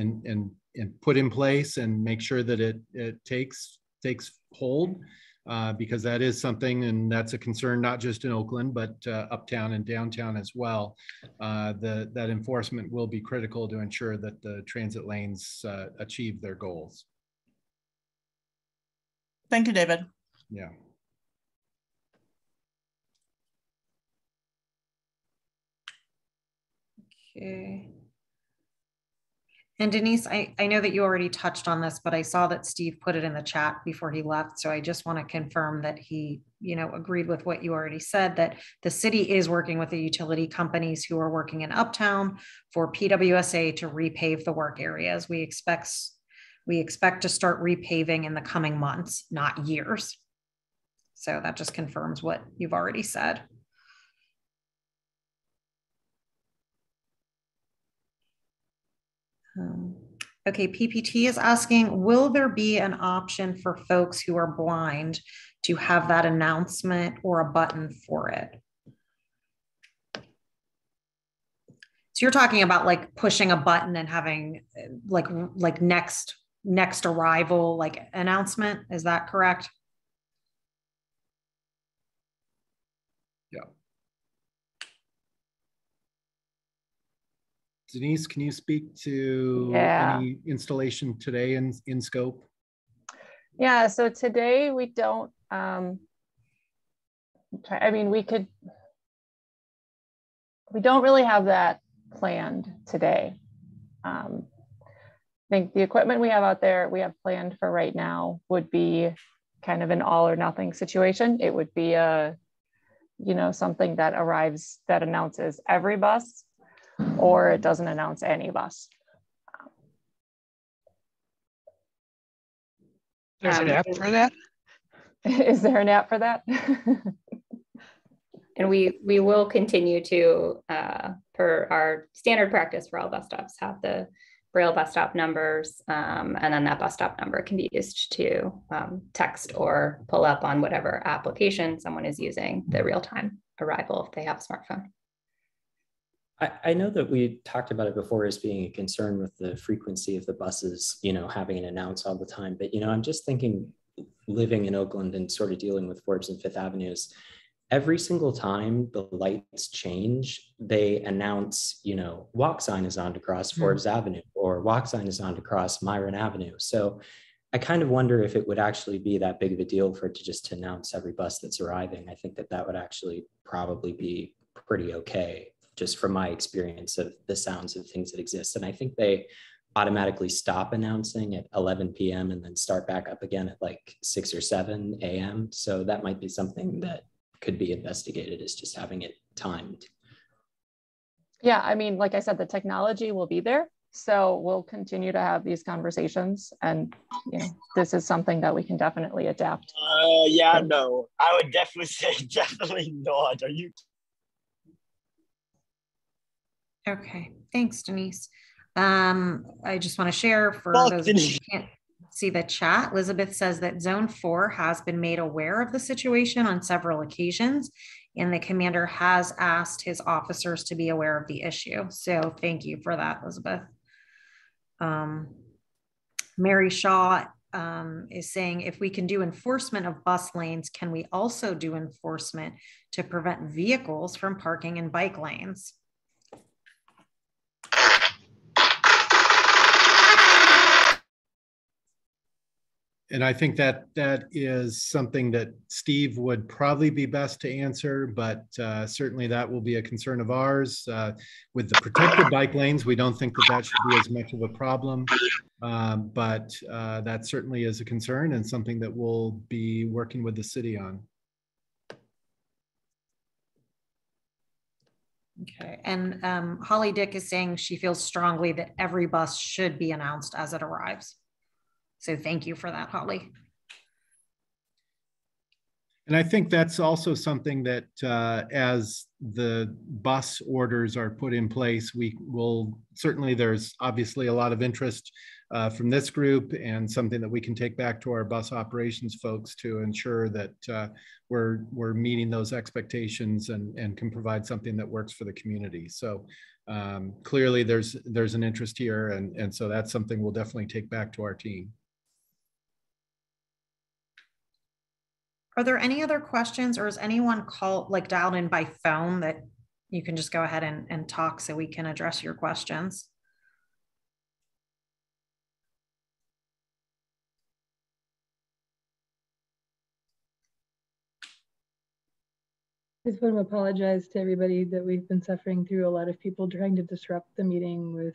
put in place and make sure that it takes hold. Because that is something, and that's a concern not just in Oakland, but uptown and downtown as well. That enforcement will be critical to ensure that the transit lanes achieve their goals.
Thank you, David.
Yeah.
Okay. And Denise, I know that you already touched on this, but I saw that Steve put it in the chat before he left. So I just want to confirm that he, agreed with what you already said, that the city is working with the utility companies who are working in Uptown for PWSA to repave the work areas. We expect to start repaving in the coming months, not years. So that just confirms what you've already said. Okay, PPT is asking, will there be an option for folks who are blind to have that announcement or a button for it? So you're talking about like pushing a button and having like next arrival like announcement, is that correct?
Yeah. Denise, can you speak to any installation today in scope?
Yeah, so today we don't, we don't really have that planned today. I think the equipment we have out there, we have planned for right now would be kind of an all or nothing situation. It would be something that arrives that announces every bus, or it doesn't announce any bus.
There's an app for that?
Is there an app for that?
And we will continue to, per our standard practice for all bus stops, have the Braille bus stop numbers, and then that bus stop number can be used to text or pull up on whatever application someone is using the real-time arrival if they have a smartphone.
I know that we talked about it before as being a concern with the frequency of the buses, having an announce all the time. But, I'm just thinking, living in Oakland and sort of dealing with Forbes and Fifth Avenues, every single time the lights change, they announce, walk sign is on to cross Forbes Avenue, or walk sign is on to cross Myron Avenue. So I kind of wonder if it would actually be that big of a deal for it to just announce every bus that's arriving. I think that would actually probably be pretty okay, just from my experience of the sounds of things that exist. And I think they automatically stop announcing at 11 p.m. and then start back up again at like 6 or 7 a.m. So that might be something that could be investigated, is just having it timed.
Yeah, I mean, like I said, the technology will be there. So we'll continue to have these conversations, and this is something that we can definitely adapt.
Yeah, no, I would definitely say definitely not. Are you?
Okay, thanks, Denise. I just want to share for those who can't see the chat. Elizabeth says that Zone 4 has been made aware of the situation on several occasions, and the commander has asked his officers to be aware of the issue. So thank you for that, Elizabeth. Mary Shaw is saying, if we can do enforcement of bus lanes, can we also do enforcement to prevent vehicles from parking in bike lanes?
And I think that is something that Steve would probably be best to answer, but certainly that will be a concern of ours. With the protected bike lanes, we don't think that should be as much of a problem, but that certainly is a concern and something that we'll be working with the city on.
Okay, and Holly Dick is saying she feels strongly that every bus should be announced as it arrives. So thank you for that, Holly.
And I think that's also something that as the bus orders are put in place, we will certainly, there's obviously a lot of interest from this group, and something that we can take back to our bus operations folks to ensure that we're meeting those expectations and can provide something that works for the community. So clearly there's an interest here, and so that's something we'll definitely take back to our team.
Are there any other questions, or is anyone dialed in by phone that you can just go ahead and talk so we can address your questions?
I just want to apologize to everybody that we've been suffering through. A lot of people trying to disrupt the meeting with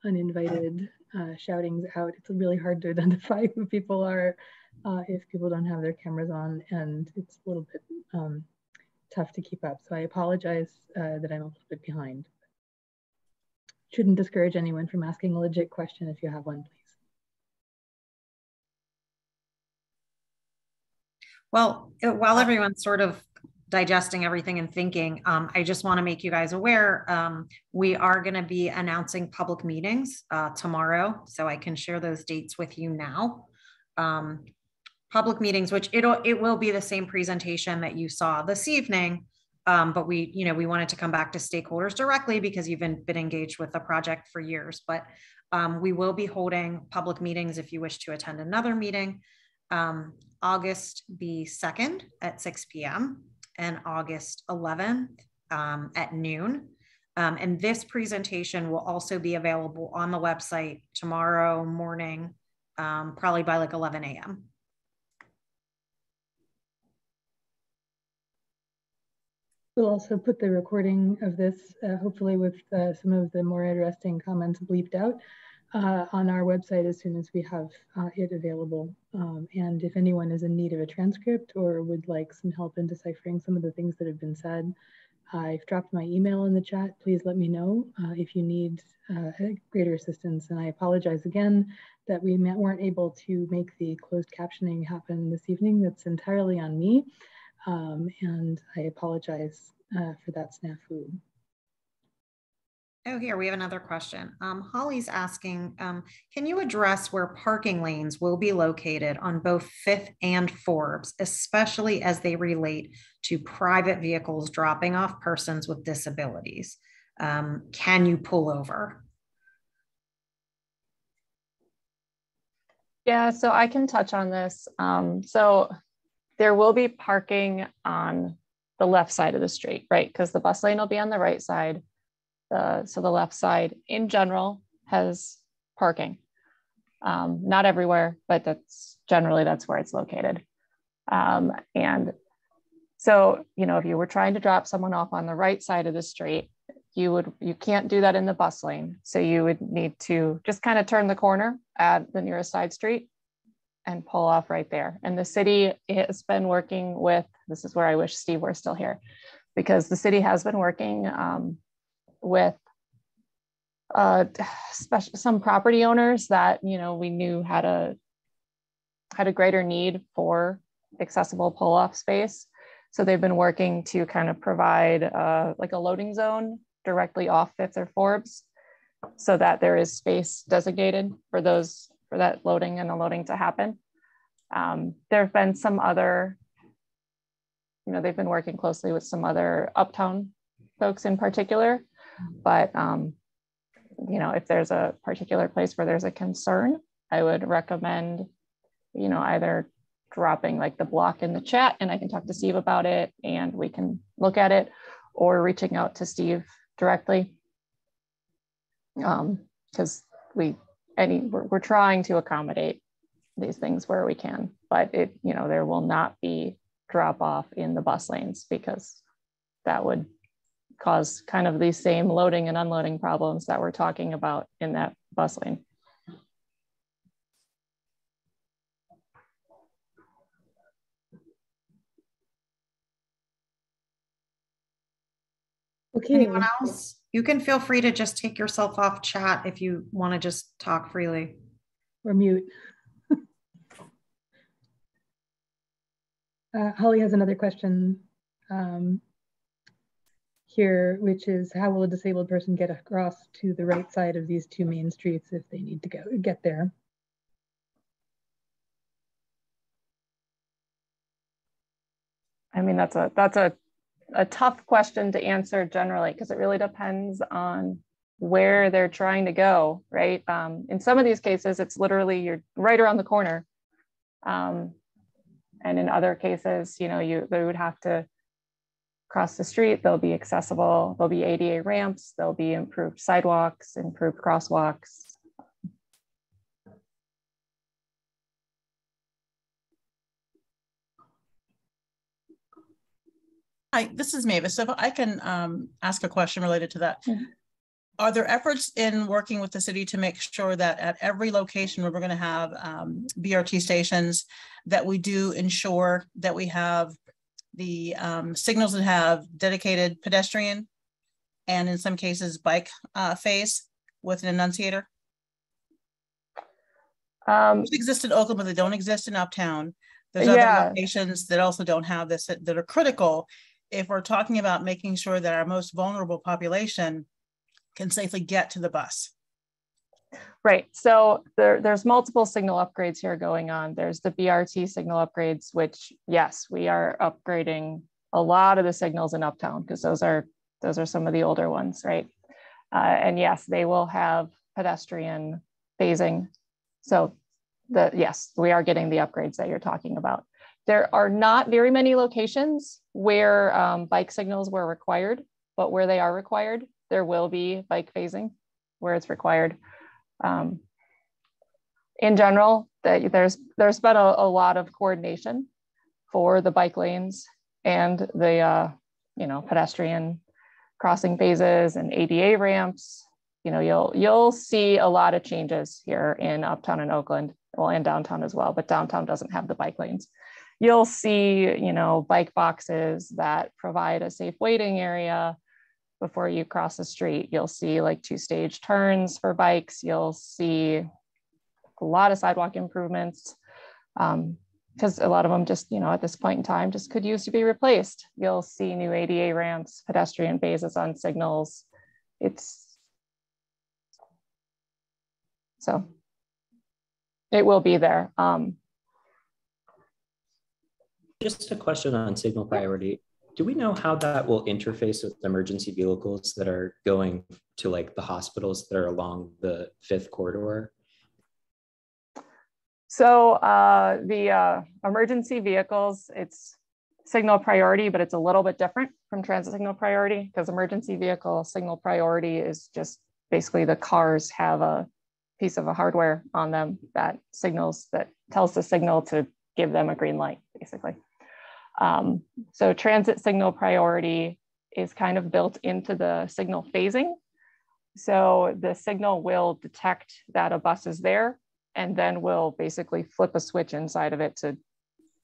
uninvited shoutings out. It's really hard to identify who people are if people don't have their cameras on, and it's a little bit tough to keep up. So I apologize that I'm a little bit behind. Shouldn't discourage anyone from asking a legit question if you have one, please.
Well, while everyone's sort of digesting everything and thinking, I just want to make you guys aware, we are going to be announcing public meetings tomorrow, so I can share those dates with you now. Public meetings, which it will be the same presentation that you saw this evening, but we wanted to come back to stakeholders directly because you've been engaged with the project for years. But we will be holding public meetings if you wish to attend another meeting. August the 2nd at 6 p.m. and August 11th at noon. And this presentation will also be available on the website tomorrow morning, probably by like 11 a.m.
We'll also put the recording of this, hopefully with some of the more interesting comments bleeped out, on our website as soon as we have it available. And if anyone is in need of a transcript or would like some help in deciphering some of the things that have been said, I've dropped my email in the chat. Please let me know if you need greater assistance. And I apologize again that we weren't able to make the closed captioning happen this evening. That's entirely on me. And I apologize for that snafu.
Oh, here we have another question. Holly's asking, can you address where parking lanes will be located on both 5th and Forbes, especially as they relate to private vehicles dropping off persons with disabilities? Can you pull over?
Yeah, so I can touch on this. So there will be parking on the left side of the street, right? Because the bus lane will be on the right side. So the left side in general has parking. Not everywhere, but that's where it's located. And so, if you were trying to drop someone off on the right side of the street, you can't do that in the bus lane. So you would need to just kind of turn the corner at the nearest side street and pull off right there. And the city has been working with, this is where I wish Steve were still here, because the city has been working with some property owners that, you know, we knew had a greater need for accessible pull-off space. So they've been working to kind of provide like a loading zone directly off Fifth or Forbes, so that there is space designated for that loading and unloading to happen. There have been some other, you know, they've been working closely with some other uptown folks in particular, but you know, if there's a particular place where there's a concern, I would recommend, you know, either dropping like the block in the chat and I can talk to Steve about it and we can look at it, or reaching out to Steve directly. Because we're trying to accommodate these things where we can, but you know, there will not be drop off in the bus lanes, because that would cause kind of these same loading and unloading problems that we're talking about in that bus lane.
Okay.
Anyone else? You can feel free to just take yourself off chat if you want to just talk freely.
Or mute. Holly has another question here, which is, how will a disabled person get across to the right side of these two main streets if they need to get there?
I mean, that's a tough question to answer generally, because it really depends on where they're trying to go, right? In some of these cases, it's literally you're right around the corner. And in other cases, you know, they would have to cross the street. They'll be accessible. There'll be ADA ramps. There'll be improved sidewalks, improved crosswalks.
Hi, this is Mavis. So if I can ask a question related to that. Mm-hmm. Are there efforts in working with the city to make sure that at every location where we're going to have BRT stations, that we do ensure that we have the signals that have dedicated pedestrian and in some cases bike phase with an enunciator? Which exist in Oakland, but they don't exist in Uptown. There's other locations that also don't have this, that are critical if we're talking about making sure that our most vulnerable population can safely get to the bus.
Right, so there's multiple signal upgrades here going on. There's the BRT signal upgrades, which yes, we are upgrading a lot of the signals in Uptown, because those are some of the older ones, right? And yes, they will have pedestrian phasing. So yes, we are getting the upgrades that you're talking about. There are not very many locations where bike signals were required, but where they are required, there will be bike phasing where it's required. In general, there's been a lot of coordination for the bike lanes and the pedestrian crossing phases and ADA ramps. You know, you'll see a lot of changes here in Uptown and Oakland, well, and downtown as well, but downtown doesn't have the bike lanes. You'll see, you know, bike boxes that provide a safe waiting area before you cross the street. You'll see like 2-stage turns for bikes. You'll see a lot of sidewalk improvements, because a lot of them just, you know, at this point in time just could use to be replaced. You'll see new ADA ramps, pedestrian phases on signals. So it will be there.
Just a question on signal priority. Do we know how that will interface with emergency vehicles that are going to like the hospitals that are along the 5th corridor?
So the emergency vehicles, it's signal priority, but it's a little bit different from transit signal priority, because emergency vehicle signal priority is just basically the cars have a piece of a hardware on them that tells the signal to give them a green light, basically. So transit signal priority is kind of built into the signal phasing. So the signal will detect that a bus is there, and then will basically flip a switch inside of it to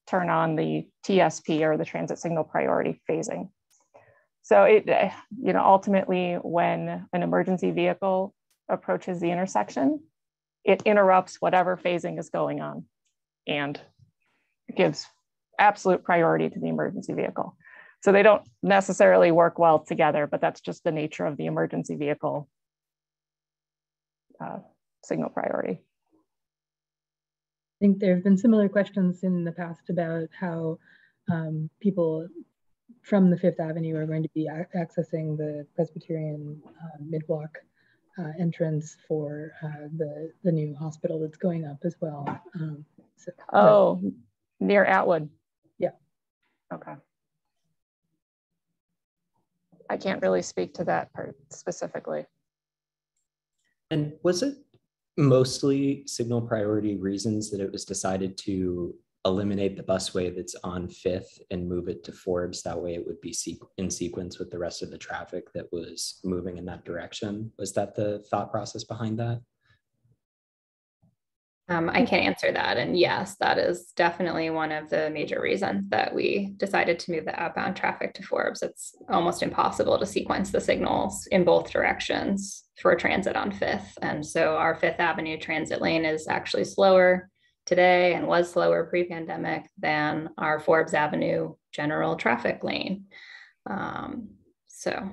turn on the TSP, or the transit signal priority phasing. So it, ultimately when an emergency vehicle approaches the intersection, it interrupts whatever phasing is going on and gives absolute priority to the emergency vehicle. So they don't necessarily work well together, but that's just the nature of the emergency vehicle signal priority.
I think there have been similar questions in the past about how people from the Fifth Avenue are going to be accessing the Presbyterian mid-block entrance for the new hospital that's going up as well.
Near Atwood.
Yeah.
Okay. I can't really speak to that part specifically.
And was it mostly signal priority reasons that it was decided to eliminate the busway that's on Fifth and move it to Forbes? That way it would be in sequence with the rest of the traffic that was moving in that direction. Was that the thought process behind that?
I can't answer that. And yes, that is definitely one of the major reasons that we decided to move the outbound traffic to Forbes. It's almost impossible to sequence the signals in both directions for transit on Fifth. And so our Fifth Avenue transit lane is actually slower today and was slower pre-pandemic than our Forbes Avenue general traffic lane. So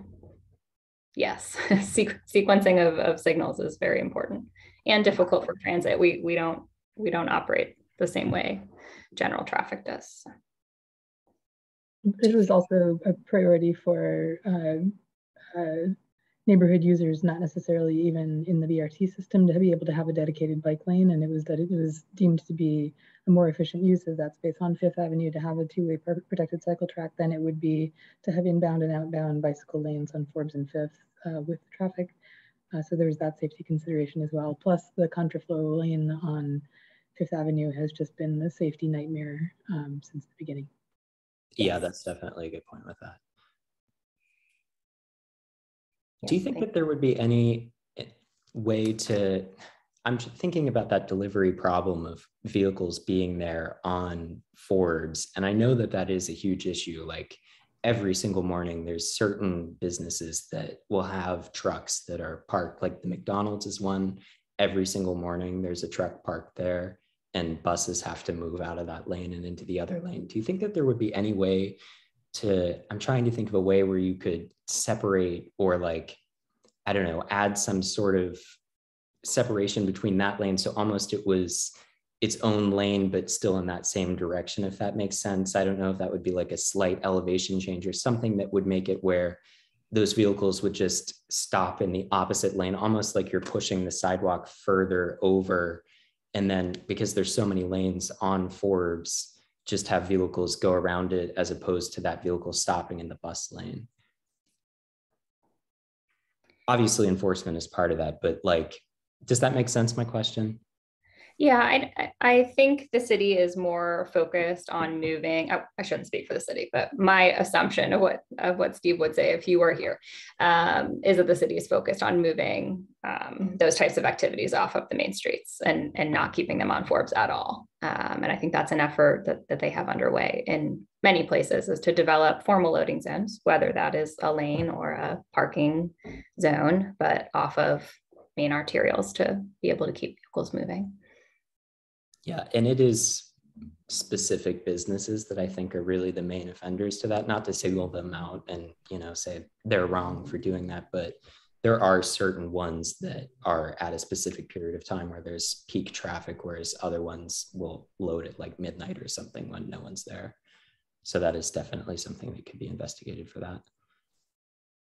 yes, sequencing of signals is very important and difficult for transit. We don't operate the same way general traffic does.
This was also a priority for neighborhood users, not necessarily even in the BRT system, to be able to have a dedicated bike lane. And it was deemed to be a more efficient use of that space on Fifth Avenue to have a two-way protected cycle track than it would be to have inbound and outbound bicycle lanes on Forbes and Fifth with traffic. So there was that safety consideration as well. Plus the contraflow lane on Fifth Avenue has just been a safety nightmare since the beginning.
Yeah, that's definitely a good point with that. Do you think that there would be any way to, I'm thinking about that delivery problem of vehicles being there on Forbes, and I know that that is a huge issue. Like every single morning, there's certain businesses that will have trucks that are parked, like the McDonald's is one. Every single morning, there's a truck parked there and buses have to move out of that lane and into the other lane. Do you think that there would be any way to, I'm trying to think of a way where you could separate or like, I don't know, add some sort of separation between that lane. So almost it was its own lane, but still in that same direction, if that makes sense. I don't know if that would be like a slight elevation change or something that would make it where those vehicles would just stop in the opposite lane, almost like you're pushing the sidewalk further over. And then because there's so many lanes on Forbes, just have vehicles go around it as opposed to that vehicle stopping in the bus lane. Obviously enforcement is part of that, but like, does that make sense, my question?
Yeah, I think the city is more focused on moving. I shouldn't speak for the city, but my assumption of what Steve would say if he were here is that the city is focused on moving those types of activities off of the main streets and not keeping them on Forbes at all. And I think that's an effort that they have underway in many places, is to develop formal loading zones, whether that is a lane or a parking zone, but off of main arterials to be able to keep vehicles moving.
Yeah, and it is specific businesses that I think are really the main offenders to that, not to single them out and, you know, say they're wrong for doing that, but there are certain ones that are at a specific period of time where there's peak traffic, whereas other ones will load at like midnight or something when no one's there. So that is definitely something that could be investigated for that.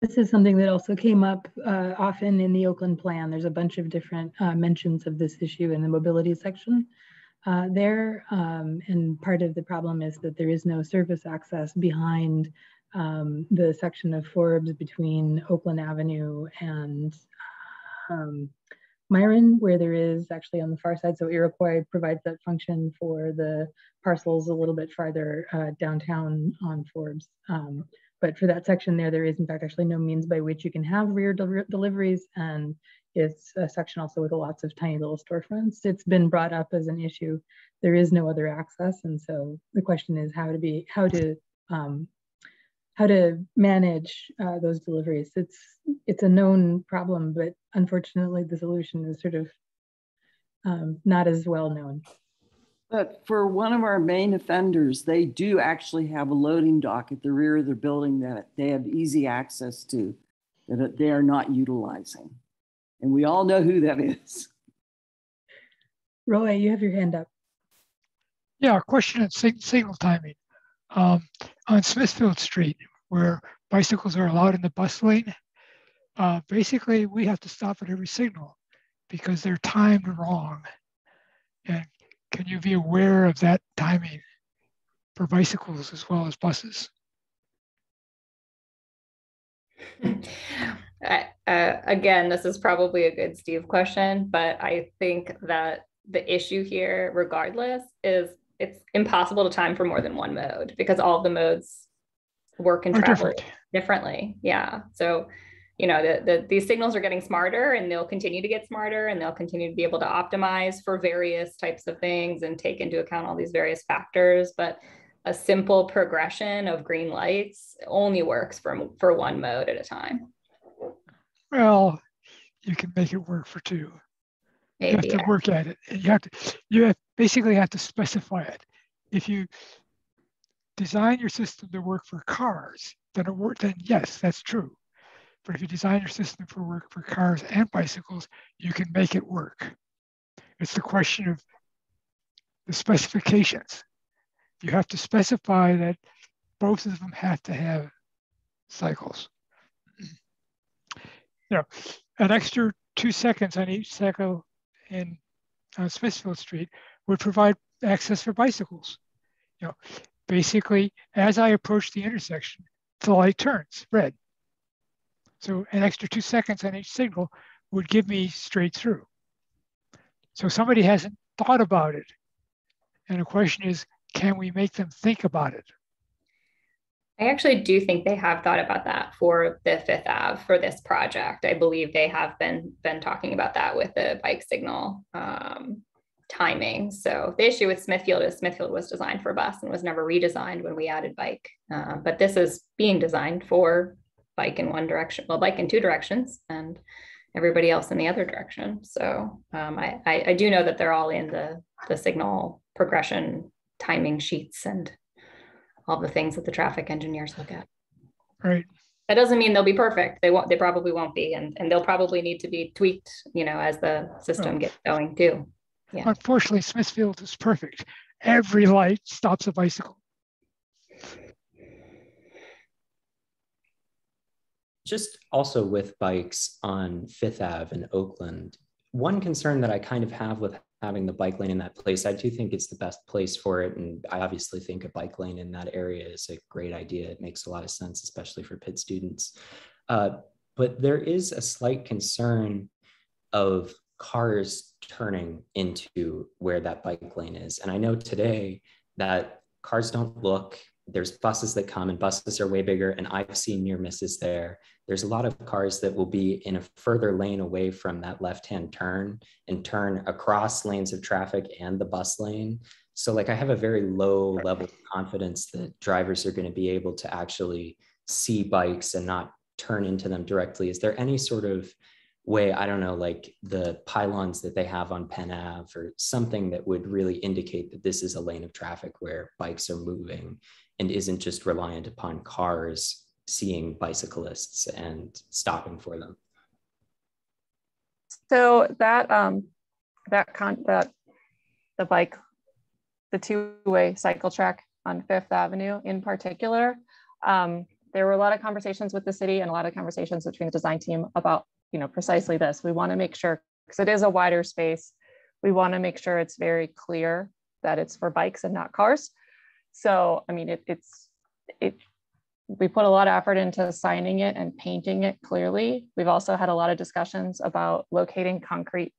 This is something that also came up often in the Oakland plan. There's a bunch of different mentions of this issue in the mobility section. And part of the problem is that there is no service access behind the section of Forbes between Oakland Avenue and Myron, where there is actually on the far side. So Iroquois provides that function for the parcels a little bit farther downtown on Forbes. But for that section there is in fact actually no means by which you can have rear deliveries, and it's a section also with lots of tiny little storefronts. It's been brought up as an issue. There is no other access, and so the question is how to how to manage those deliveries. It's a known problem, but unfortunately the solution is sort of not as well known.
But for one of our main offenders, they do actually have a loading dock at the rear of their building that they have easy access to, that they are not utilizing. And we all know who that is.
Roy, you have your hand up.
Yeah, a question on signal timing. On Smithfield Street, where bicycles are allowed in the bus lane, basically we have to stop at every signal because they're timed wrong. And can you be aware of that timing for bicycles as well as buses?
Again, this is probably a good Steve question, but I think that the issue here, regardless, is it's impossible to time for more than one mode because all of the modes work and travel differently. Yeah. So, you know, these signals are getting smarter and they'll continue to get smarter and they'll continue to be able to optimize for various types of things and take into account all these various factors. But a simple progression of green lights only works for one mode at a time.
Well, you can make it work for two.
Maybe,
you have to work at it. And basically have to specify it. If you design your system to work for cars, then yes, that's true. But if you design your system for work for cars and bicycles, you can make it work. It's the question of the specifications. You have to specify that both of them have to have cycles. You know, an extra 2 seconds on each cycle in Smithfield Street would provide access for bicycles. You know, basically, as I approach the intersection, the light turns red. So an extra 2 seconds on each signal would give me straight through. So somebody hasn't thought about it. And the question is, can we make them think about it?
I actually do think they have thought about that for the Fifth Ave for this project. I believe they have been talking about that with the bike signal timing. So the issue with Smithfield is Smithfield was designed for bus and was never redesigned when we added bike. But this is being designed for bike in one direction, well, bike in two directions and everybody else in the other direction. So I do know that they're all in the signal progression timing sheets and all the things that the traffic engineers look at.
Right.
That doesn't mean they'll be perfect. They probably won't be, and they'll probably need to be tweaked, you know, as the system gets going too. Yeah.
Unfortunately, Smithfield is perfect. Every light stops a bicycle.
Just also with bikes on Fifth Ave in Oakland, one concern that I kind of have with having the bike lane in that place, I do think it's the best place for it. And I obviously think a bike lane in that area is a great idea. It makes a lot of sense, especially for Pitt students. But there is a slight concern of cars turning into where that bike lane is. And I know today that cars don't look, there's buses that come and buses are way bigger. And I've seen near misses there. There's a lot of cars that will be in a further lane away from that left-hand turn and turn across lanes of traffic and the bus lane. So like I have a very low level of confidence that drivers are going to be able to actually see bikes and not turn into them directly. Is there any sort of way, I don't know, like the pylons that they have on Penn Ave or something that would really indicate that this is a lane of traffic where bikes are moving and isn't just reliant upon cars seeing bicyclists and stopping for them?
So the two-way cycle track on Fifth Avenue in particular, there were a lot of conversations with the city and a lot of conversations between the design team about, you know, precisely this. We want to make sure, because it is a wider space, we want to make sure it's very clear that it's for bikes and not cars. So, I mean, we put a lot of effort into signing it and painting it clearly. We've also had a lot of discussions about locating concrete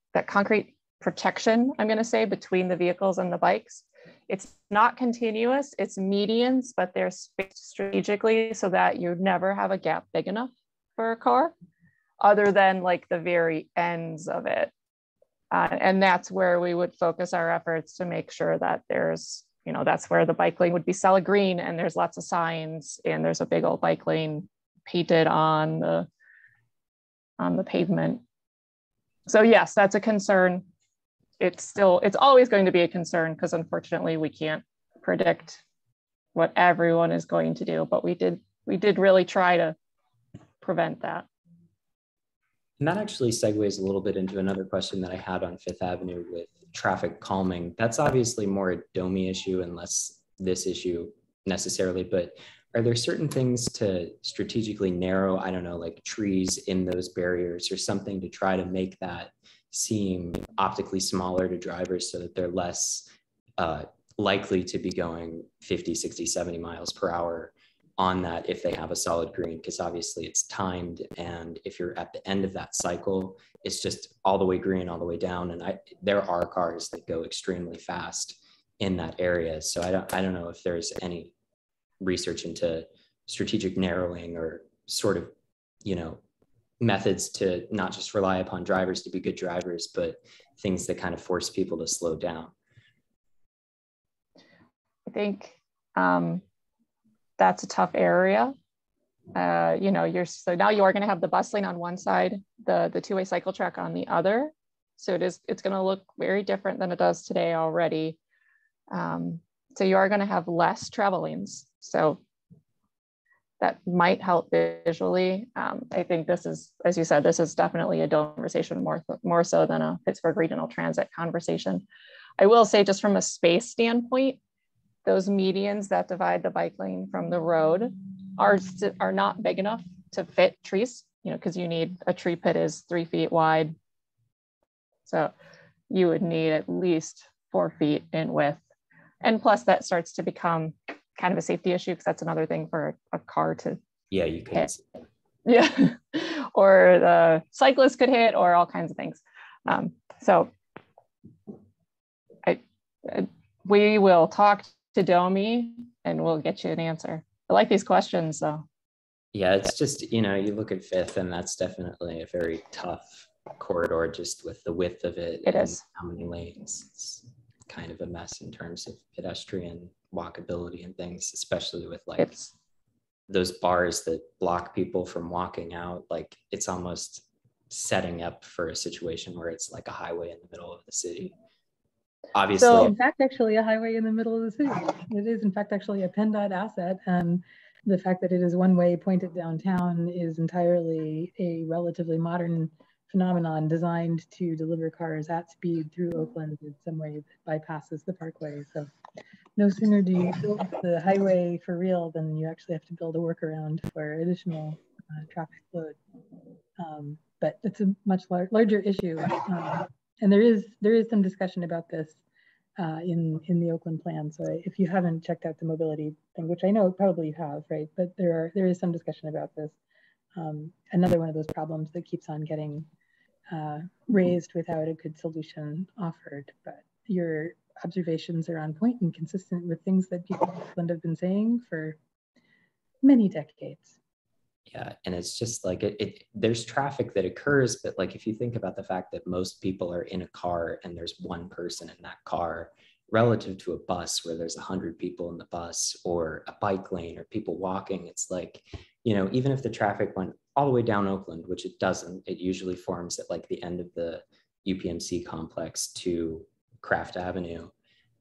protection, I'm going to say, between the vehicles and the bikes. It's not continuous, it's medians, but they're spaced strategically so that you never have a gap big enough for a car, other than like the very ends of it. And that's where we would focus our efforts to make sure that there's you know, that's where the bike lane would be solid green and there's lots of signs and there's a big old bike lane painted on the pavement. So yes, that's a concern. It's always going to be a concern because unfortunately we can't predict what everyone is going to do, but we did really try to prevent that.
And that actually segues a little bit into another question that I had on Fifth Avenue with traffic calming. That's obviously more a DOMI issue and less this issue necessarily, but are there certain things to strategically narrow, I don't know, like trees in those barriers or something to try to make that seem optically smaller to drivers so that they're less likely to be going 50, 60, 70 miles per hour on that if they have a solid green, because obviously it's timed, and if you're at the end of that cycle, it's just all the way green all the way down, and there are cars that go extremely fast in that area. So I don't know if there's any research into strategic narrowing or sort of, you know, methods to not just rely upon drivers to be good drivers, but things that kind of force people to slow down.
I think that's a tough area. You know, so now you are going to have the bus lane on one side, the two-way cycle track on the other. So it's going to look very different than it does today already. So you are going to have less travel lanes. So that might help visually. I think this is, as you said, this is definitely a DOMA conversation more so than a Pittsburgh Regional Transit conversation. I will say, just from a space standpoint, those medians that divide the bike lane from the road are not big enough to fit trees, you know, because you need, a tree pit is 3 feet wide. So you would need at least 4 feet in width. And plus that starts to become kind of a safety issue, because that's another thing for a car to
you could hit.
Yeah, or the cyclist could hit, or all kinds of things. So we will talk to DOMI and we'll get you an answer. I like these questions though.
Yeah, it's just, you know, you look at Fifth and that's definitely a very tough corridor just with the width of it.
It is.
How many lanes. It's kind of a mess in terms of pedestrian walkability and things, especially with like those bars that block people from walking out. Like it's almost setting up for a situation where it's like a highway in the middle of the city. Obviously.
So in fact, actually a highway in the middle of the city. It is in fact actually a PennDOT asset, and the fact that it is one way pointed downtown is entirely a relatively modern phenomenon designed to deliver cars at speed through Oakland in some way that bypasses the parkway. So no sooner do you build the highway for real than you actually have to build a workaround for additional traffic load. But it's a much larger issue. And there is some discussion about this in the Oakland plan. So if you haven't checked out the mobility thing, which I know probably you have, right? But there is some discussion about this. Another one of those problems that keeps on getting raised without a good solution offered. But your observations are on point and consistent with things that people in Oakland have been saying for many decades.
Yeah, and it's just like there's traffic that occurs, but like if you think about the fact that most people are in a car and there's one person in that car, relative to a bus where there's 100 people in the bus, or a bike lane, or people walking, it's like, you know, even if the traffic went all the way down Oakland, which it doesn't, it usually forms at like the end of the UPMC complex to Craft Avenue.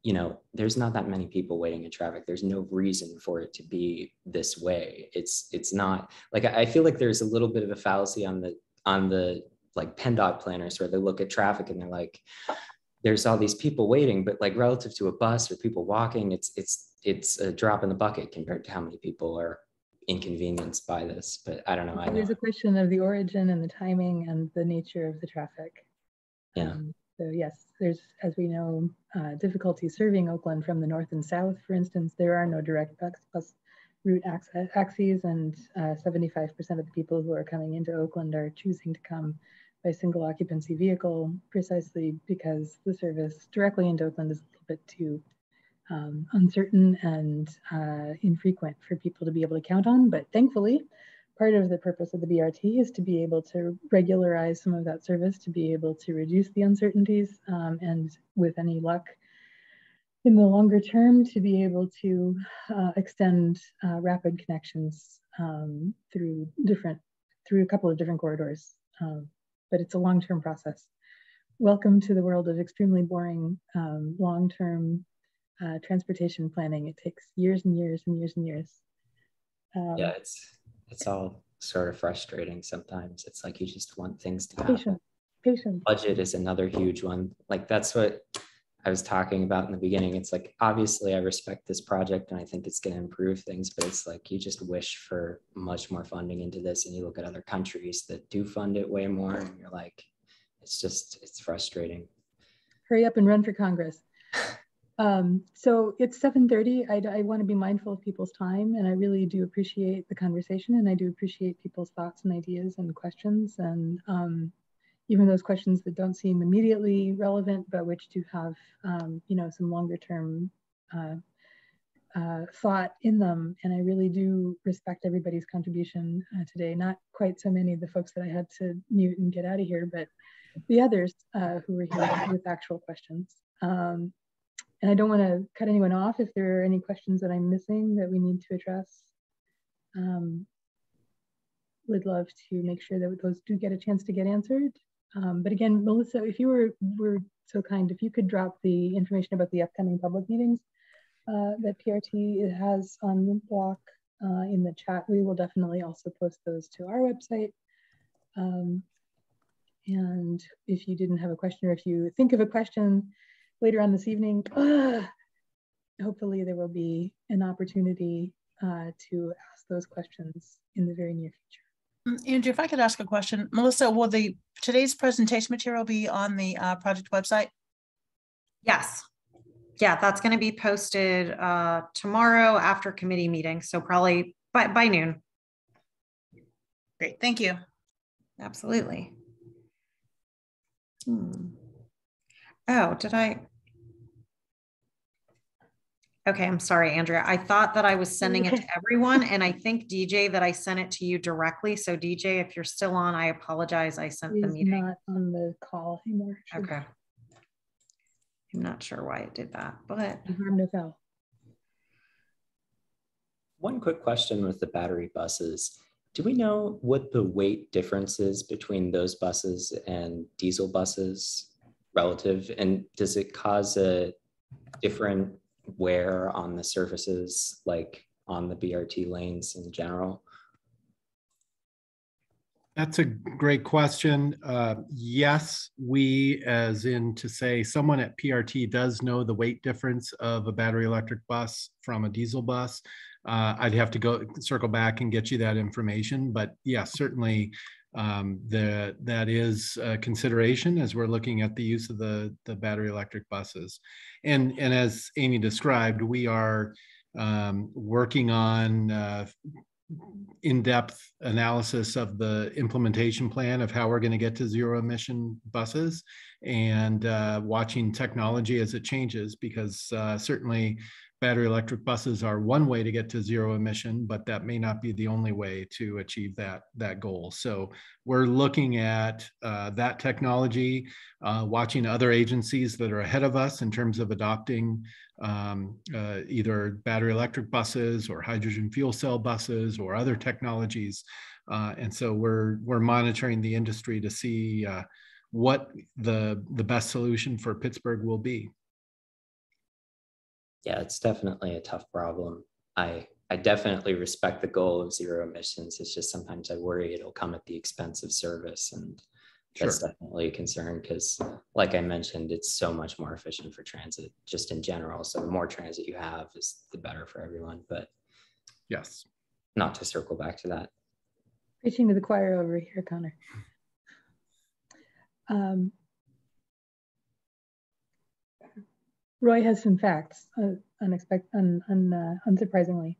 You know, there's not that many people waiting in traffic. There's no reason for it to be this way. It's not like, I feel like there's a little bit of a fallacy on the like PennDOT planners where they look at traffic and they're like, there's all these people waiting, but like relative to a bus or people walking, it's a drop in the bucket compared to how many people are inconvenienced by this. But I don't know.
There's a question of the origin and the timing and the nature of the traffic.
Yeah.
So yes, there's, as we know, difficulty serving Oakland from the north and south. For instance, there are no direct bus route axes, and 75% of the people who are coming into Oakland are choosing to come by single occupancy vehicle, precisely because the service directly into Oakland is a little bit too uncertain and infrequent for people to be able to count on. But thankfully, part of the purpose of the BRT is to be able to regularize some of that service, to be able to reduce the uncertainties, and with any luck, in the longer term to be able to extend rapid connections through a couple of different corridors. But it's a long-term process. Welcome to the world of extremely boring long-term transportation planning. It takes years and years and years and years.
Yeah, it's all sort of frustrating sometimes. It's like you just want things to happen.
Patience.
Budget is another huge one. Like that's what I was talking about in the beginning. It's like, obviously I respect this project and I think it's going to improve things, but it's like, you just wish for much more funding into this. And you look at other countries that do fund it way more and you're like, it's frustrating.
Hurry up and run for Congress. So it's 7:30. I want to be mindful of people's time, and I really do appreciate the conversation, and I do appreciate people's thoughts and ideas and questions, and even those questions that don't seem immediately relevant, but which do have some longer term thought in them. And I really do respect everybody's contribution today. Not quite so many of the folks that I had to mute and get out of here, but the others who were here with actual questions. And I don't want to cut anyone off if there are any questions that I'm missing that we need to address. Would love to make sure that those do get a chance to get answered. But again, Melissa, if you were so kind, if you could drop the information about the upcoming public meetings that PRT has on the block in the chat, we will definitely also post those to our website. And if you didn't have a question, or if you think of a question later on this evening, hopefully there will be an opportunity to ask those questions in the very near future.
Andrew, if I could ask a question. Melissa, will today's presentation material be on the project website?
Yes. Yeah, that's going to be posted tomorrow after committee meeting. So probably by noon.
Great, thank you.
Absolutely. Oh, did I? Okay, I'm sorry, Andrea. I thought that I was sending it to everyone, and I think DJ that I sent it to you directly. So DJ, if you're still on, I apologize. I sent the meeting.
Not on the call anymore.
Okay. I'm not sure why it did that, but
no foul.
One quick question with the battery buses. Do we know what the weight difference is between those buses and diesel buses relative? And does it cause a different wear on the surfaces, like on the BRT lanes in general?
That's a great question. Yes, we, as in to say someone at PRT does know the weight difference of a battery electric bus from a diesel bus. I'd have to go circle back and get you that information, but yes, certainly that is a consideration as we're looking at the use of the battery electric buses. And as Amy described, we are working on in-depth analysis of the implementation plan of how we're going to get to zero emission buses, and watching technology as it changes, because certainly battery electric buses are one way to get to zero emission, but that may not be the only way to achieve that goal. So we're looking at that technology, watching other agencies that are ahead of us in terms of adopting either battery electric buses or hydrogen fuel cell buses or other technologies. And so we're monitoring the industry to see what the best solution for Pittsburgh will be.
Yeah, it's definitely a tough problem. I definitely respect the goal of zero emissions. It's just sometimes I worry it'll come at the expense of service, and that's definitely a concern because, like I mentioned, it's so much more efficient for transit just in general. So the more transit you have is the better for everyone. But
yes,
not to circle back to that.
Preaching to the choir over here, Connor. Roy has some facts, unsurprisingly,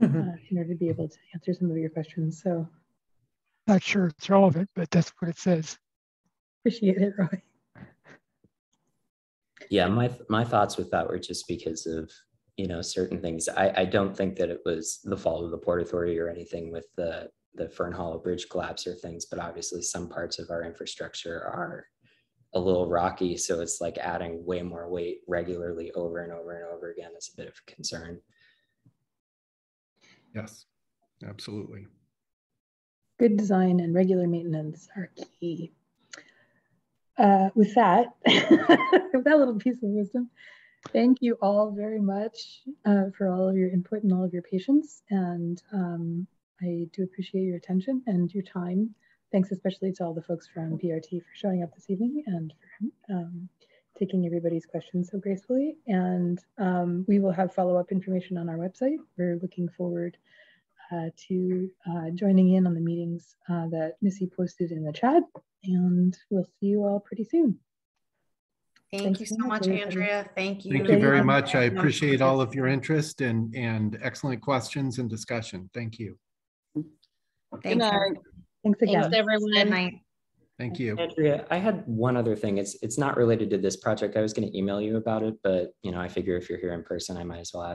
in order to be able to answer some of your questions. So,
not sure it's relevant, but that's what it says.
Appreciate it, Roy.
Yeah, my thoughts with that were just because of certain things. I don't think that it was the fault of the Port Authority or anything with the Fern Hollow Bridge collapse or things, but obviously some parts of our infrastructure are a little rocky. So it's like adding way more weight regularly over and over and over again is a bit of a concern.
Yes, absolutely.
Good design and regular maintenance are key. With that, with that little piece of wisdom, thank you all very much for all of your input and all of your patience. And I do appreciate your attention and your time. Thanks especially to all the folks from PRT for showing up this evening and for taking everybody's questions so gracefully. And we will have follow-up information on our website. We're looking forward to joining in on the meetings that Missy posted in the chat, and we'll see you all pretty soon.
Thank you so much, Andrea. Thank you.
Thank you very much. I appreciate all of your interest and excellent questions and discussion. Thank you.
Thanks,
Thanks again.
Thanks, everyone. Good night.
Thank you.
Andrea, I had one other thing. It's not related to this project. I was going to email you about it, but I figure if you're here in person, I might as well ask.